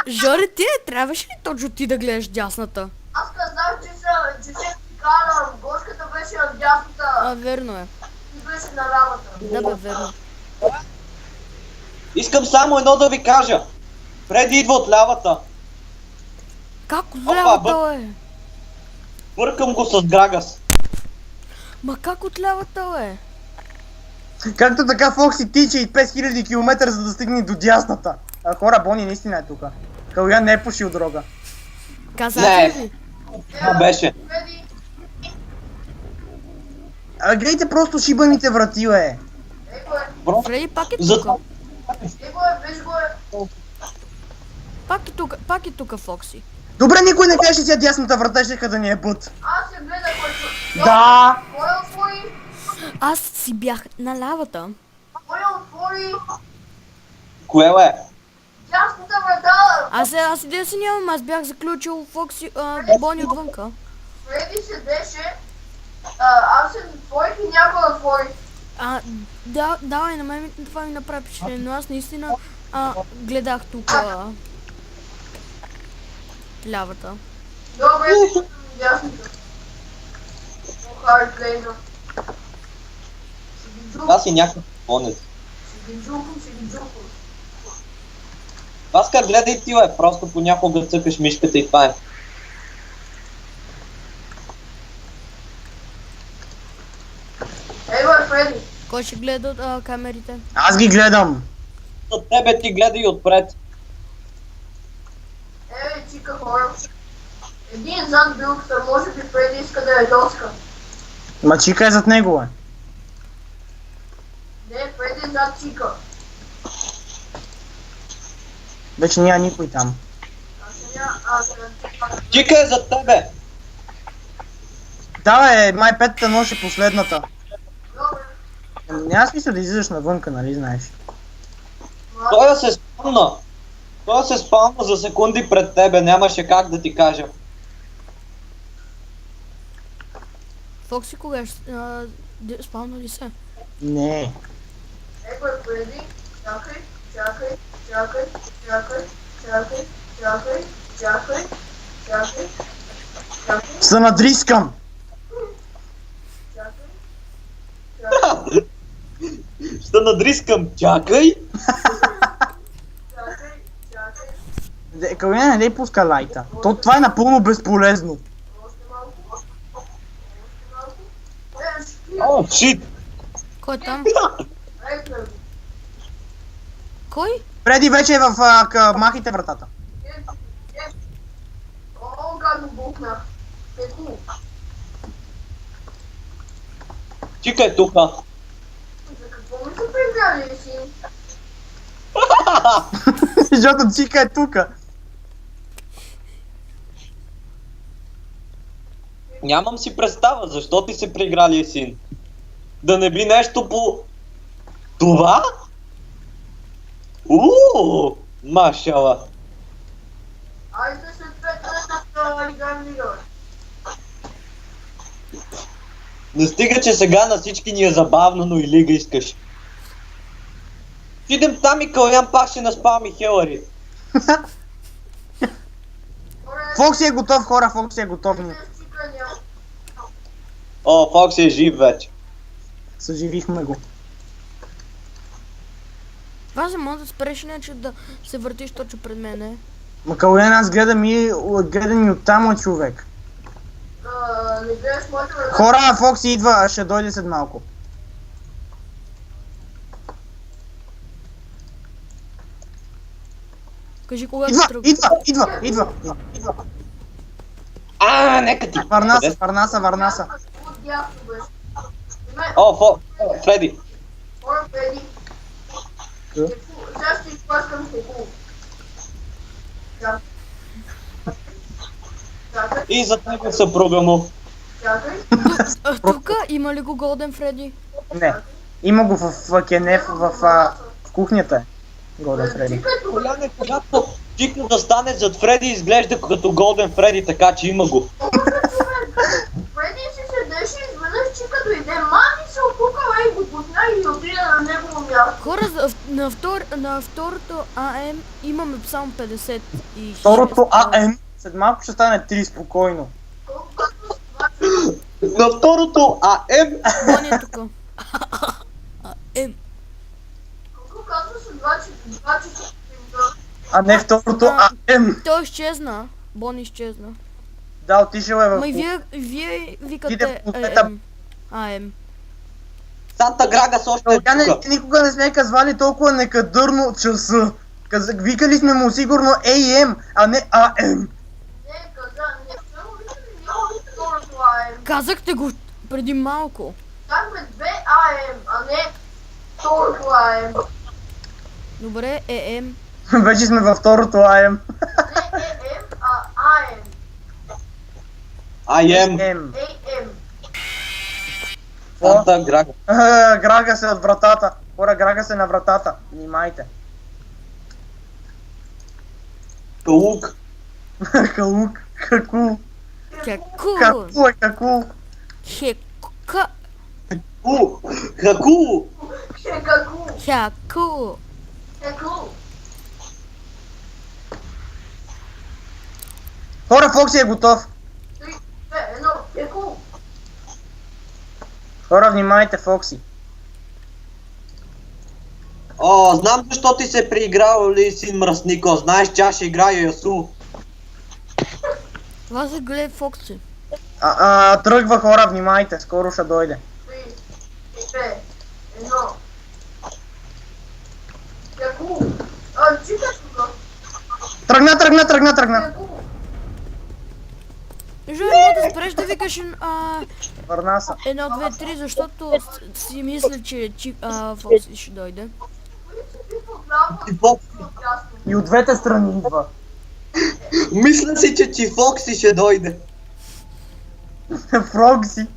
Жоре, ти не трябваше ли точно ти да гледаш дясната? Аз казах, че се прикарам. Гошката беше на дясната. Верно е. И беше на равата. Да бе, верно. Искам само едно да ви кажа. Фреди идва от лявата. Как от лявата, бе? Бъркам го с Грагас. Ма как от лявата, бе? Както така Фокси тича и 5000 км за да стигне до дясната. Хора, Бони наистина е тука. Калуян не е пушил дрога. Казах Не. ли? Това беше. Фреди! Гледайте просто шибаните врати, бе. Ей го е, Фреди пак е За тука. ей го е, виж го е. Пак е тука, Фокси. Добре, никой не каже, че тя дясната врата ще да ни е бут. Аз се гледах който. Да! Кой отвори? Аз си бях на лявата. Кой отвори? Кое е? Дясната врата! Аз идея си нямам, аз бях заключил Фокси, Бони отвънка. Фреди седеше. Аз се отворих и някой отвори. Давай, на мен това ми направи впечатление, но аз наистина гледах тук лявата. Добре, дясната. Хард Лейна. Ще ги джукам, Аз и някакъв понес. ще ги джукам, ще ги джукам. Паскар, гледай ти, бе. Просто понякога цъкаш мишката и това е. Ей го е, Фреди. Кой ще гледа от камерите? Аз ги гледам. От тебе ти гледай отпред. Ей, чика хора. Един зад билката, може би Фреди иска да я доска. Ма чика е зад него, бе. Не, Фреди е зад чика. Вече няма никой там. Чика е за тебе. Да, бе, май петата нощ е последната. Добре. Няма смисъл да излизаш навънка, нали знаеш? Той се спомна. Той се спомна за секунди пред тебе. Нямаше как да ти кажа. Фокси кога ще спална ли се? Не. Ей го е, Фреди. Чакай, чакай, чакай, чакай, чакай, чакай, чакай, чакай, чакай, Се надрискам. чакай, чакай, Ще надрискам. Чакай. чакай, чакай. Калуян, не дай пуска лайта. Това е напълно безполезно. Още малко. Още малко. Ей, ще О, шит. Кой е там? Ей, Фреди. Кой? Преди вече е в махите вратата. О, гадно бухнах. Петни. Чика е тука. За какво ми се приграли си? Защото чика е тука. Нямам си представа, защо ти се приграли син. Да не би нещо по... Това? Машала. Айде след 5 минути да играем лига. Не стига, че сега на всички ни е забавно, но и лига искаш. Идем там и Калян пак ще наспаваме Хелари. Фокси е готов, хора, Фокси е готов. Ние О, Фокси е жив вече. съживихме го. Вазе, може да спреш иначе да се въртиш точно пред мене. Макален, аз гледам и оттам човек. Не гледаш моите ръце. Хора, Фокси идва, ще дойде след малко. Кажи кога Идва, да тръгва. идва. Нека ти. Варнаса. От дясно беше. О, Фреди. Хора, Фреди. Що? Сега ще изплащам хубаво. Чакай, И за тебе съпруга му. чакай. Тук има ли го Голден Фреди? Не, има го в Кенеф, в кухнята. Голден Фреди. Чикай тук. Коляне, когато Чико да стане зад Фреди, изглежда като Голден Фреди, така че има го. Фреди си седеше и изведнъж Чика дойде. Мами се опукала и го пусна и отида на негово място. Хора, на второто АМ имаме само 50 и 6. Второто АМ, след малко ще стане 3 спокойно. Колко казваш това? На второто АМ. Бони е тук. АМ. Колко казваше 2 часа? А не второто АМ. Той изчезна. Бони изчезна. Да, отишъл е в... Ма и вие викате Иде по пета. АМ. Санта Грагас още е тук. Никога не сме казвали толкова некадърно часа. Викали сме му сигурно AM, а не AM. Не, каза, не съм виждали никога второто АМ. Казахте го преди малко. Казахме 2 АМ, а не второто АМ. Добре, ЕМ. Вече сме във второто АМ. Не ЕМ, а АМ. АМ. AM. АМ. Санта Грагас. Грага се от вратата. Хора, грага се на вратата. Внимайте. Калук. Калук. Каку. Хеку. Каку. Хека. Хаку. Хекаку. Хеку. Хеку. Хора, Фокси е готов. 3, 2, 1, Хеку. Хора, внимайте, Фокси. О, знам защо ти се преиграл ли син Мръснико. Знаеш, че аз ще играя Ясу. Вазе, гледай Фокси. Тръгва, хора, внимайте. Скоро ще дойде. 3, 2, 1. Хеку. Чика тук. Тръгна. Хеку. Жо, мога да спреш да викаш Върна се. 1, 2, 3, защото си мисля, че Фокси ще дойде. Кои си бих отляво И Фокси. и отдясно? И от двете страни идва. Мисля си, че Фокси ще дойде. Фрокси.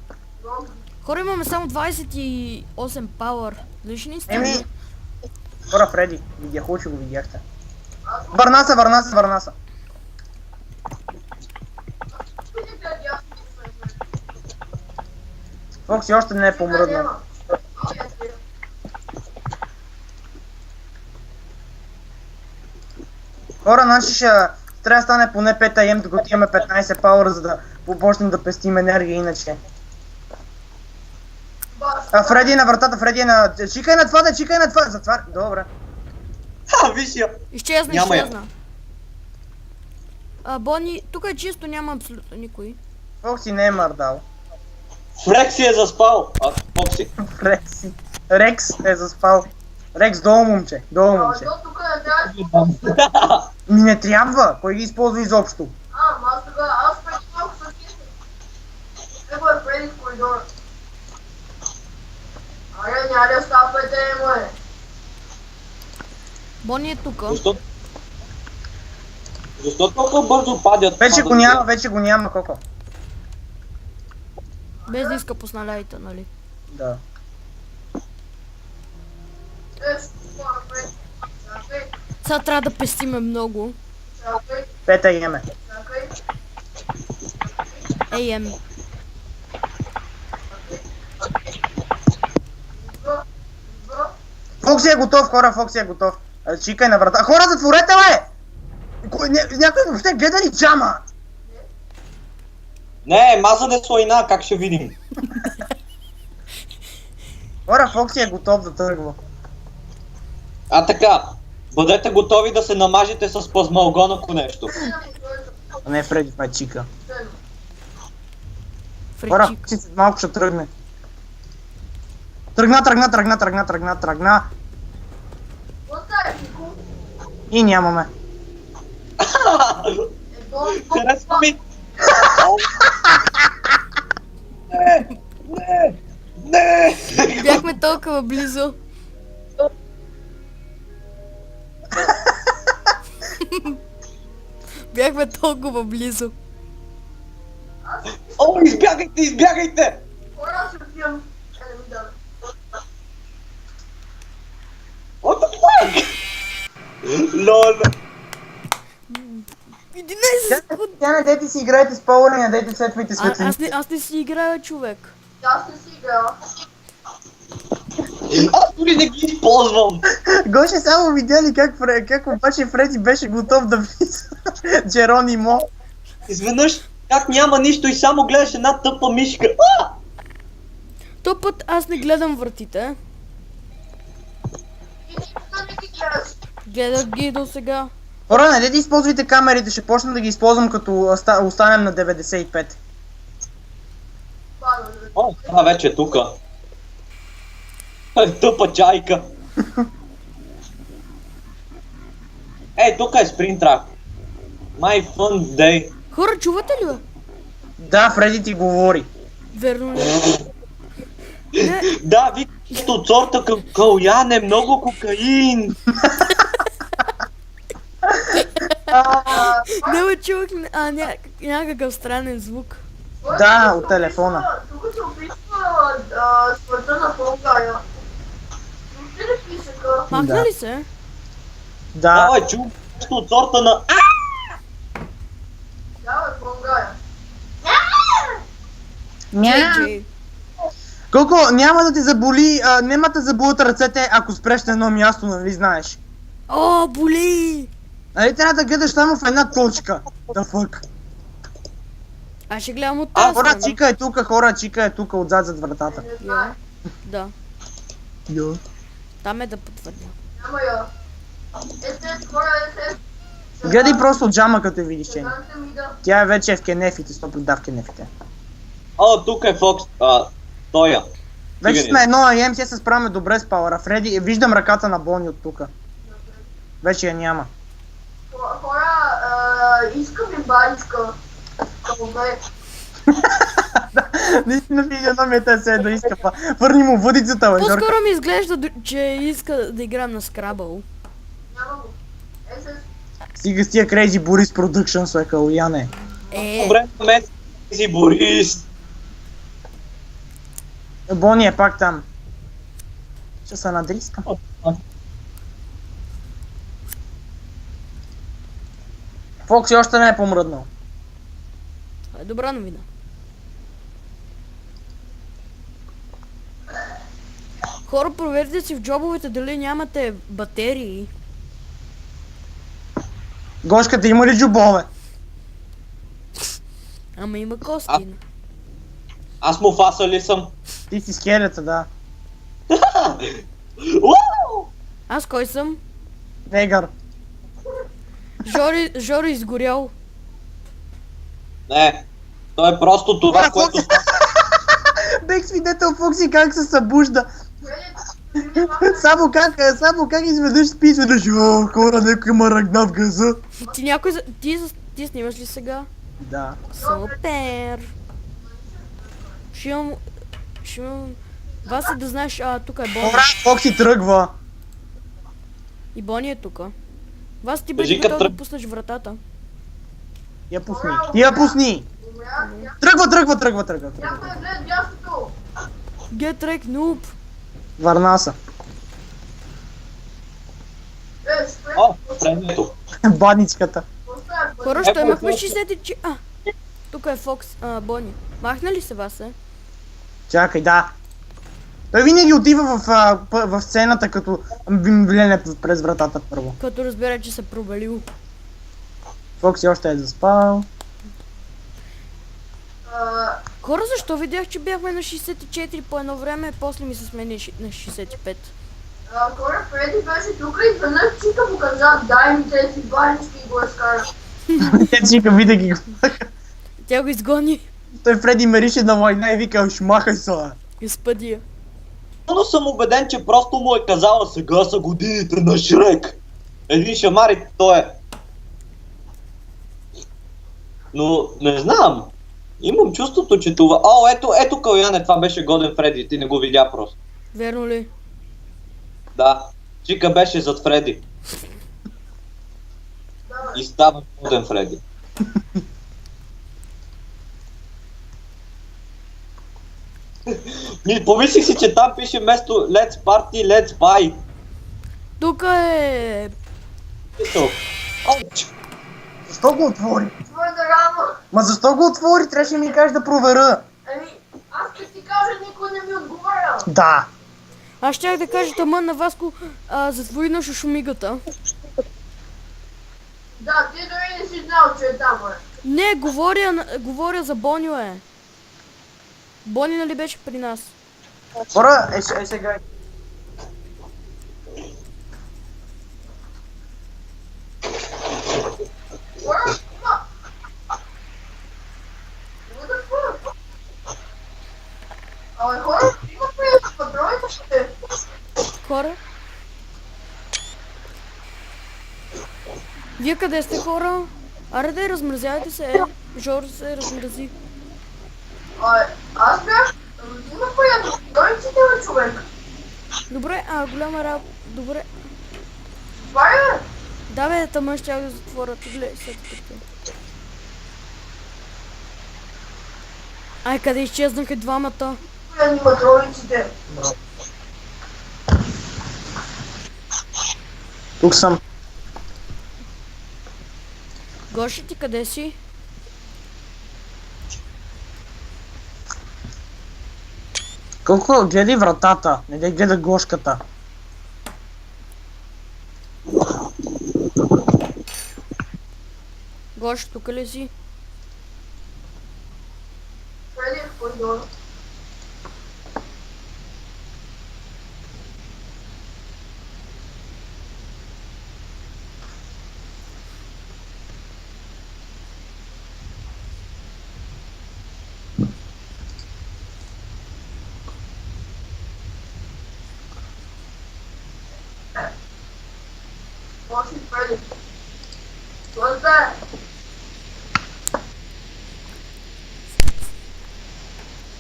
Хора, имаме само 28 пауър. Дали ще ни стигне? Еми. Хора, Фреди. Че го видяхте. Върна се. Фокси още не е помръднал. Хора, значи ще трябва да стане поне 5 АМ, докато имаме 15 пауъра, за да почнем да пестим енергия иначе. Фреди е на вратата, Чикай на това, затваря. Добре. Виж я. Изчезна. Няма я. Бони, тук е чисто, няма абсолютно никой. Фокси не е мърдал. Фрекси е заспал. Фокси. Рекс е заспал. Рекс, долу момче. Тук не трябваше. Ми не трябва, кой ги използва изобщо? Аз тогава, аз преди малко съм кисен. Него е Фреди в коридора. Няма стапете, море. Бони е тук. Защо толкова бързо падят? Вече го няма, Коко. Без да иска посналяйте, нали? Да. Сега трябва да пестиме много. 5 АМ. AM. Фокси е готов, хора, Фокси е готов. Чикай на врата. Хора, затворете, бе! Някой въобще гледа ли джама? Не, мазане слайна, как ще видим? Хора, Фокси е готов да тръгва. А така, бъдете готови да се намажете с плазмалгон, ако нещо. А не, Фреди, това е чика. Хора, Фричик. Фокси след малко ще тръгне. Тръгна. И нямаме. Харесва ми! О! Не! Бяхме толкова близо. Бяхме толкова близо. О, избягайте! Хора, ще отивам. Не ми даде. What the fuck? Лол. 11 секунди. Тя не дайте си играете с Power, не дайте сетвайте светлини. Аз не си играя, човек. Аз не си играла. Аз дори не ги използвам. Гоше само видя ли как обаче Фреди беше готов да влиза. Джеронимо. Изведнъж, как няма нищо и само гледаш една тъпа мишка. То път аз не гледам вратите. И нищо не ги гледаш. Гледах ги до сега. Хора, не дайте използвайте камерите, ще почна да ги използвам като останем на 95. О, това вече е тука. Тъпа чайка. Ей, тука е спринт трак. My fun day. Хора, чувате ли бе? Да, Фреди ти говори. Верно ли? Не, Да, викате от сорта калуян е много кокаин. не ме чувах някакъв странен звук. Да, от телефона. Тук се описва смъртта на Фонгая. Чухте ли писъка? Махна ли се? Да. Давай, чу нещо от сорта на... Да, бе, Фонгая. JJ. Колко няма да ти заболи, няма да заболят ръцете, ако спреш на едно място, нали знаеш? О, боли! Нали трябва да гледаш само в една точка. Да фък. Аз ще гледам от А, тази Хора, страна. чика е тука, хора, чика е тука, отзад зад вратата. Не знае. Да, Йо. там е да потвърдя. Няма я. Хора, Гледай просто от джама, като я видиш, че. Знаете ми да. Тя е вече в кенефите, 100% в кенефите. О, тук е Фокс. Тоя. Вече Стига сме едно АМ, се справяме добре с пауъра. Фреди, виждам ръката на Бони от тука. Вече я няма. Хора, искам и баничка. Добре. Наистина физиономията е се да иска. Върни му въдицата, бе, Жорка. По-скоро ми изглежда, че иска да играем на Scrabble. Няма го. Стига с тия Crazy Boris Productions, бе, Калуяне. Добре, мен си Борис. Бони е пак там. Ще се надрискам. Фокси още не е помръднал. Това е добра новина. Хора, проверете си в джобовете дали нямате батерии. Гошката има ли джобове? Ама има кости. Аз му фаса ли съм? Ти си скелета, да. Уау! Аз кой съм? Негър. Жори изгорял. Не, то е просто това, Хора, което... Фокси! Бех свидетел Фокси как се събужда. Само как изведнъж спи, изведнъж, о, хора, някой има ръгна в газа. Ти снимаш ли сега? Да. Супер! Ще имам... Васи да знаеш, тук е Бони. Хора, Фокси тръгва. И Бони е тук. Вас ти Кажи бъде като готов да пуснеш вратата. Я пусни. Я пусни. Тръгва. Някой гледа дясното. Get wrecked, noob! Върна се. Спре. О, предмето. Бадничката. Хора, що имахме 60... Тук е Фокс, Бони. Махна ли се вас, е? Чакай, да. Той винаги отива в сцената, като влезе през вратата първо. Като разбира, че се провалил. Фокси още е заспал. Хора, защо видях, че бяхме на 64 по едно време, после ми се смени на 65. Хора, Фреди беше тук и веднъж Чика му каза, дай ми тези банички и го изкара. Те Чика винаги го. Тя го изгони. Той Фреди мерише на война и вика, шмахай са. Изпъдия. Но съм убеден, че просто му е казала, сега са годините на Шрек. Един шамар и той е. Но не знам. Имам чувството, че това... О, ето Каляне, това беше годен Фреди, ти не го видя просто. Верно ли? Да, Чика беше зад Фреди. И става годен Фреди. Помислих си, че там пише вместо Let's Party, Let's Buy. Тук е... Ауч! Защо го отвори? Твърде рано. Ма защо го отвори? Трябваше да ми кажеш да проверя. Аз ще ти кажа, никой не ми отговаря. Да. Аз щях да кажа тъмън на Васко, затвори на шушумигата. Да, ти дори не си знал, че е там, бе. Не, говоря за Бонио е. Бони нали беше при нас? Хора, сега. What the fuck? Абе, хора, има приятел, патроните ще. Хора? Вие къде сте, хора? Аре да размразявайте се, Жор се размрази. Аз бях... Има приятел, той си тебе човек. Добре, голяма работа. Добре. Това е, бе. Да бе, тъмън щях да затворя. Ти гледай, сега така. Ай, къде изчезнаха двамата? Аниматрониците. Тук съм. Гоши, ти къде си? Колко гледай вратата, не дай гледа гошката. Гоши, тук ли си? Фреди е в коридора. Watch me, Freddy. What's that?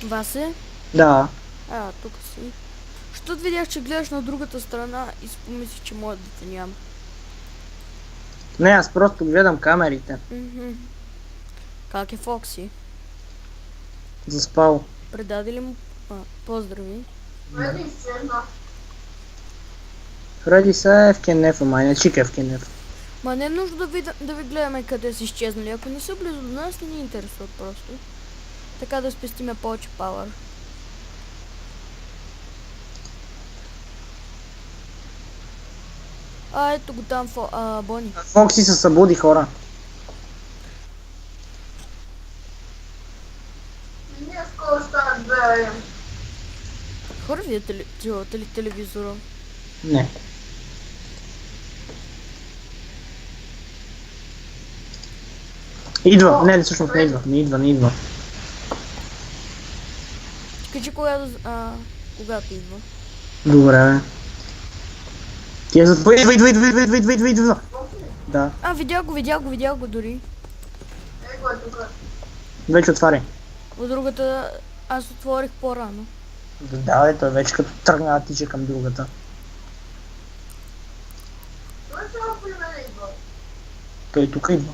Васе? Да. Тук си. Щото видях, че гледаш на другата страна и си помислих, че моят да те няма. Не, аз просто гледам камерите. Как е Фокси? Заспал. Предаде ли му поздрави? Фреди изчезна. Фреди са е в Кенефа, май не Чика е в Кенефа. Ма не е нужно да ви гледаме къде са изчезнали. Ако не са близо до нас, не ни интересуват просто. Така да спестиме повече пауър. Ето го там, Бони. Фокси се събуди, хора. И ние скоро станат 2 AM. Хора, вие чувате ли телевизора? Не. Идва, не, всъщност не идва, не идва. Кажи когато идва. Добре, бе. Ти е затвори, идва. Да, Видях го дори. Его е тук. вече отваря. От другата аз отворих по-рано. Да, бе, той вече като тръгна да тича към другата. Той само при мен идва. Той тук идва.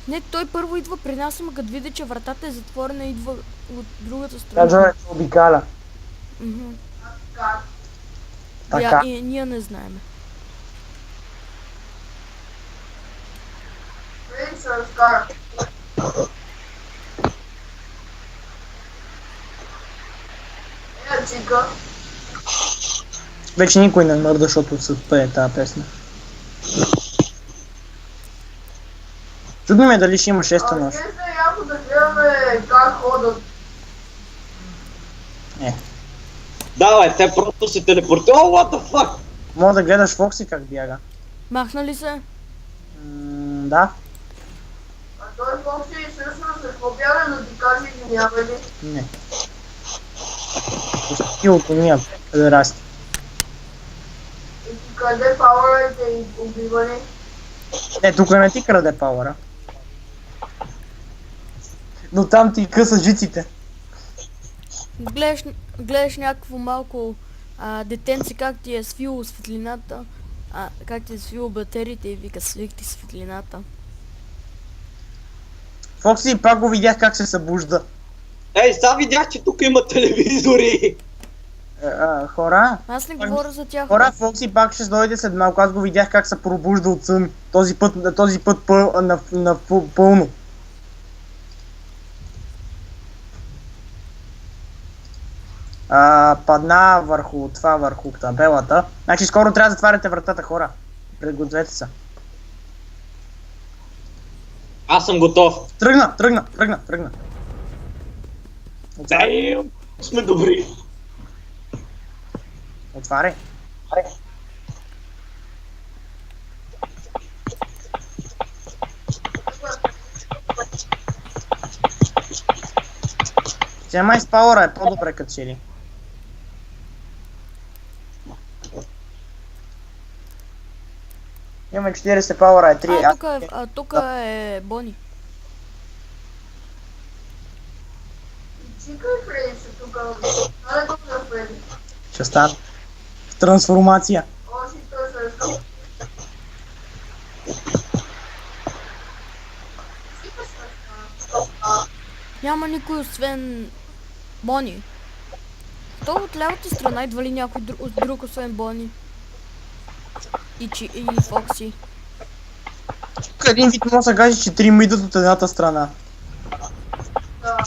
Не, той първо идва при нас, ама като види, че вратата е затворена, идва от другата страна. Кажа, че обикаля. Как? Така. И ние не знаем. Фреди се разкара. Чика. Вече никой не мърда, защото се пее тази песня. Чудно ми е дали ще има шеста нощ. Ще е яко да гледаме как ходят. Не. Давай, те просто се телепортират. О, what the fuck? Мога да гледаш Фокси как бяга. Махна ли се? Да. А той Фокси всъщност какво бяга да ти каже или няма ли? Не. Пусти от уния, педерасти. И ти къде пауърите и убивали? Не, тук не ти краде пауъра. Но там ти къса жиците. Гледаш някакво малко детенце как ти е свило светлината, как ти е свило батериите и вика свикти светлината. Фокси, пак го видях как се събужда. Ей, сега видях, че тук има телевизори. Хора, Аз не говоря за тях. хора, Фокси пак ще дойде след малко. Аз го видях как се пробужда от сън. Този път пълно. Падна върху табелата. Значи скоро трябва да затваряте вратата, хора. Пригответе се. Аз съм готов. Тръгна. Damn, сме добри. Отваряй. Сега май с пауъра е по-добре като че ли. Имаме 40 пауъра, е 3. Тук е Бони. Чика и Фреди са тук. Дай го на Фреди. Ще стане. Трансформация. Още той се разкъл. Няма никой освен Бони. То от лявата страна идва ли някой друг освен Бони? И Фокси. Тук един вид може да се каже, че 3 идват от едната страна. Да.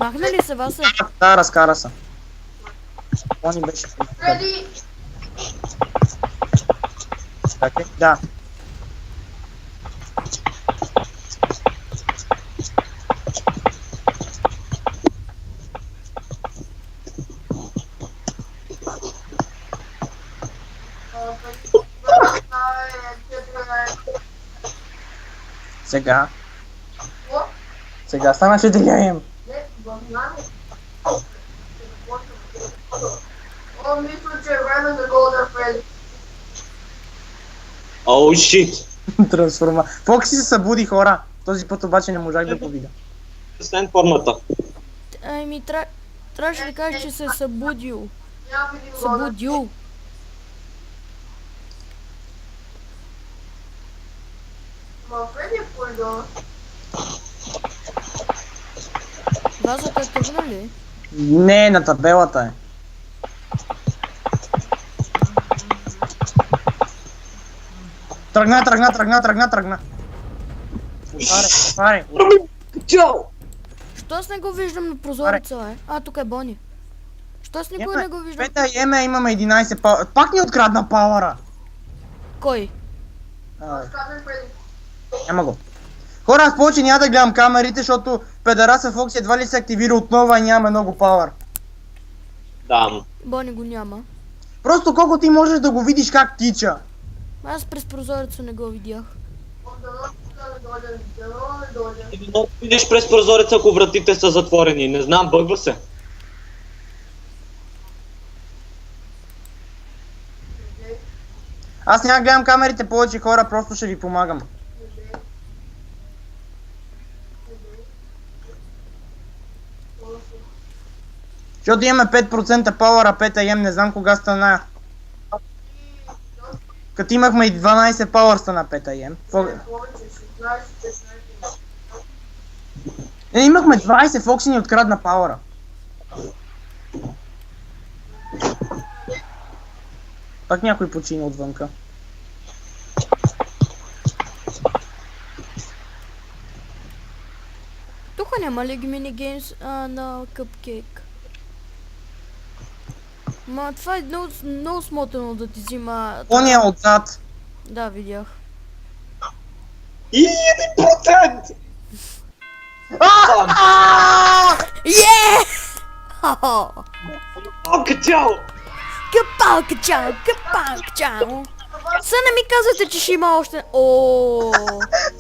Махна ли се Васе? Да, разкара се. Бони беше. Фреди! Така, да. Сега. Сега стана 4 ам. О, мисля, че е време да го да Фреди. Оу, шит. Трансформа. Фокси се събуди, хора. Този път обаче не можах да го видя. Стен формата. Ами, трябваше да кажеш, че се е събудил. Няма видим го да. Събудил. Ма Фреди е в коридора. Вазата е тръгна ли? Не, на табелата е. Тръгна. Отваряй. Чао! Що аз не го виждам на прозореца, бе? Тук е Бони. Що аз никой не го виждам? Пета имаме 11 пауъра. Пак ни открадна пауъра. Кой? Разказвай Фреди. Няма го. Хора, аз повече няма да гледам камерите, защото педераса Фокси едва ли се активира отново и нямаме много пауър. Да. Бони го няма. Просто колко ти можеш да го видиш как тича. Аз през прозореца не го видях. Дано не дойде. И да видиш през прозореца, ако вратите са затворени. Не знам, бъгва се. Аз няма да гледам камерите повече, хора, просто ще ви помагам. Защото имаме 5% пауъра, 5 ам, не знам кога стана. Като имахме и 12 пауър стана 5 ам. Имахме 20, Фокси ни открадна пауъра. Пак някой почина отвънка. Тук няма ли ги минигеймс на Cupcake? Ма това е много смотано да ти взима... Он е отзад. Да, видях. И 1%! Е! Хо-хо! Малка тяло! Капалка чао, капалка чао. Са не ми казвате, че ще има още... О,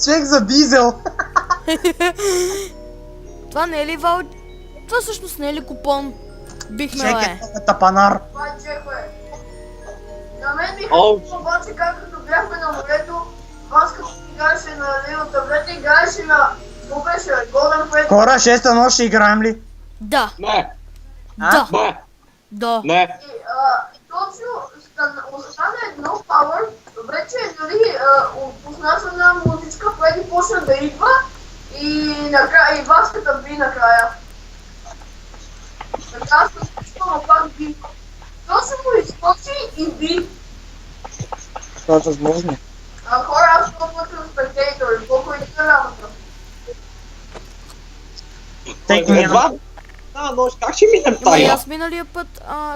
Чек за дизел. това не е ли вал... Това всъщност не е ли купон? Бихме Чек ле. е тапанар. Това е чехове. На мен ми О. харесва обаче как като бяхме на морето, вас като играеше на Лио таблета, играеше на... Какво беше? Golden Freddy. Хора, 6-та нощ ще играем ли? Да, Не! да, Не! да. Не! И точно остана едно пауър, вече нали пуснаха на музичка, Фреди почна да идва и накрая, и васката би накрая. Така аз съм почвала пак би. Точно му изскочи и би. Това е възможно. Хора, аз толкова съм спектейтор, колко е тъна работа. Тъй като няма. Едва... нощ, как ще минем Ама и тая? аз миналия път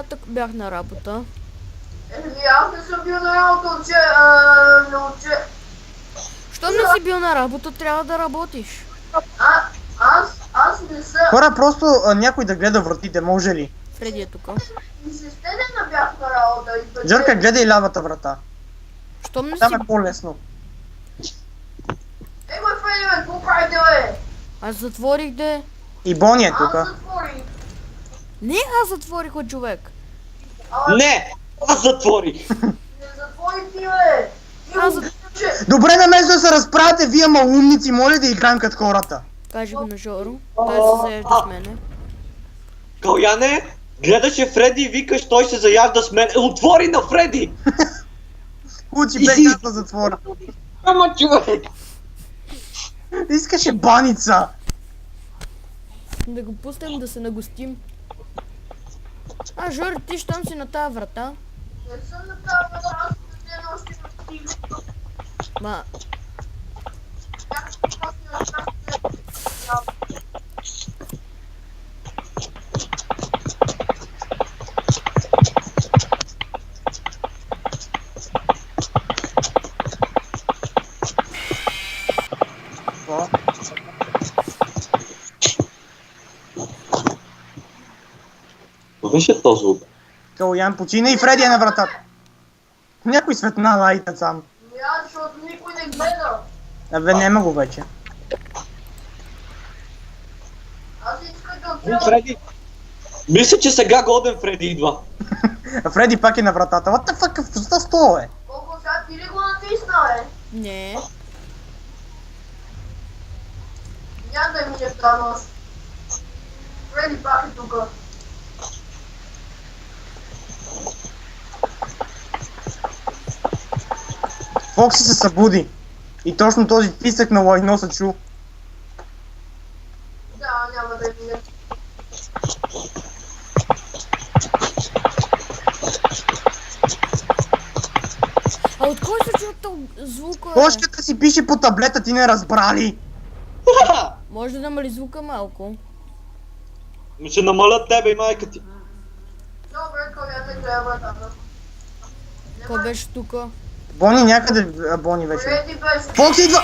так бях на работа. Аз не съм бил на работа, че... Щом не си бил на работа, трябва да работиш. Аз не съм... Хора, просто някой да гледа вратите, може ли? Фреди е тук. И се стедена бях на работа и пътя. Джърка, гледай лявата врата. Щом не си... Там е по-лесно. Бе, Фреди, бе, какво правите, бе? Аз затворих де. И Бони е Аз тука. затворих. Не, аз затворих от човек. Ама Не! Аз затворих! не затворих ти, бе. Ти Аз го че... Добре, наместо да се разправяте, вие малумници, моля да играем като хората. Кажи го на Жоро. Той се заежда с мене. Каляне, гледаше Фреди и викаш, той се заяжда с мен. Отвори на Фреди! Учи И бе си- как да затворя. Ама човек! Искаше баница. Да го пуснем да се нагостим. Жори, ти щом си на тази врата? Не съм на тази врата, аз съм ден още на стига. Ма, Бях после на тази Какво беше този звук? Калян почина и Фреди е на вратата. Някой светна лайта сам. Аз, защото никой не гледа. Абе, нема го вече. Аз искам да отида. Фреди! Мисля, че сега Голден Фреди идва. А Фреди пак е на вратата. What the fuck, какво става, бе? Колко сега ти ли го натисна, бе? не. Няма да мине тази нощ. Фреди пак е тука. Фокси се събуди. И точно този писък на лайно се чу. Да, няма да мине. А от кой се чува този звук? Кошката си пише по таблета, ти не разбрали. Може да намали звука малко. Ще намалят тебе и майка ти. Добре, кога те гледа вратата. Кой беше тука? Бони някъде... Бони вече. Фреди беше. Фокси идва!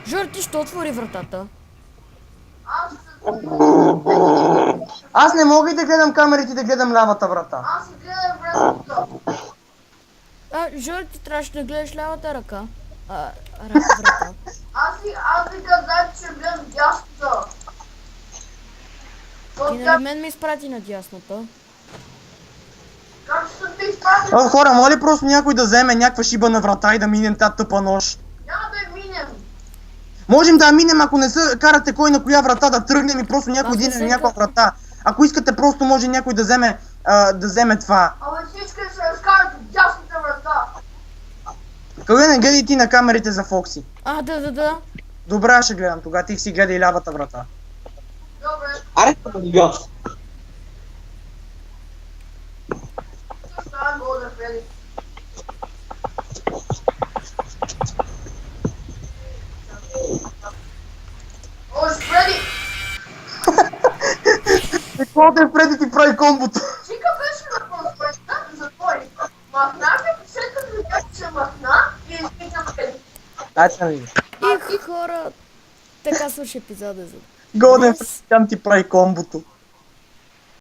Жори, ти ще отвори вратата. Аз Аз не мога и да гледам камерите, да гледам лявата врата. Аз си гледам вратата. Жори, ти трябваше да гледаш лявата ръка. Врата. Аз ви казах, че гледам дясната. Ти нали мен ме изпрати на дясната? Как ще те изпратим? Хора, моля ли просто някой да вземе някаква шиба на врата и да минем тази тъпа нощ? Няма да я минем. Можем да я минем, ако не се карате кой на коя врата да тръгнем и просто някой Аз не дине на се някаква карам. врата. Ако искате, просто може някой да вземе това. Абе всички се разкарат от дясната врата. Къде не гледай ти на камерите за Фокси? Да. Добре, аз ще гледам тогава, ти си гледай лявата врата. Добре, Аре, да. ще става Голден Фреди. Ош, Фреди! Какво да е преди ти прави комбото? Чика беше на Айде да видиш. И хора, така свърши епизода за Годен, днес. там ти прави комбото.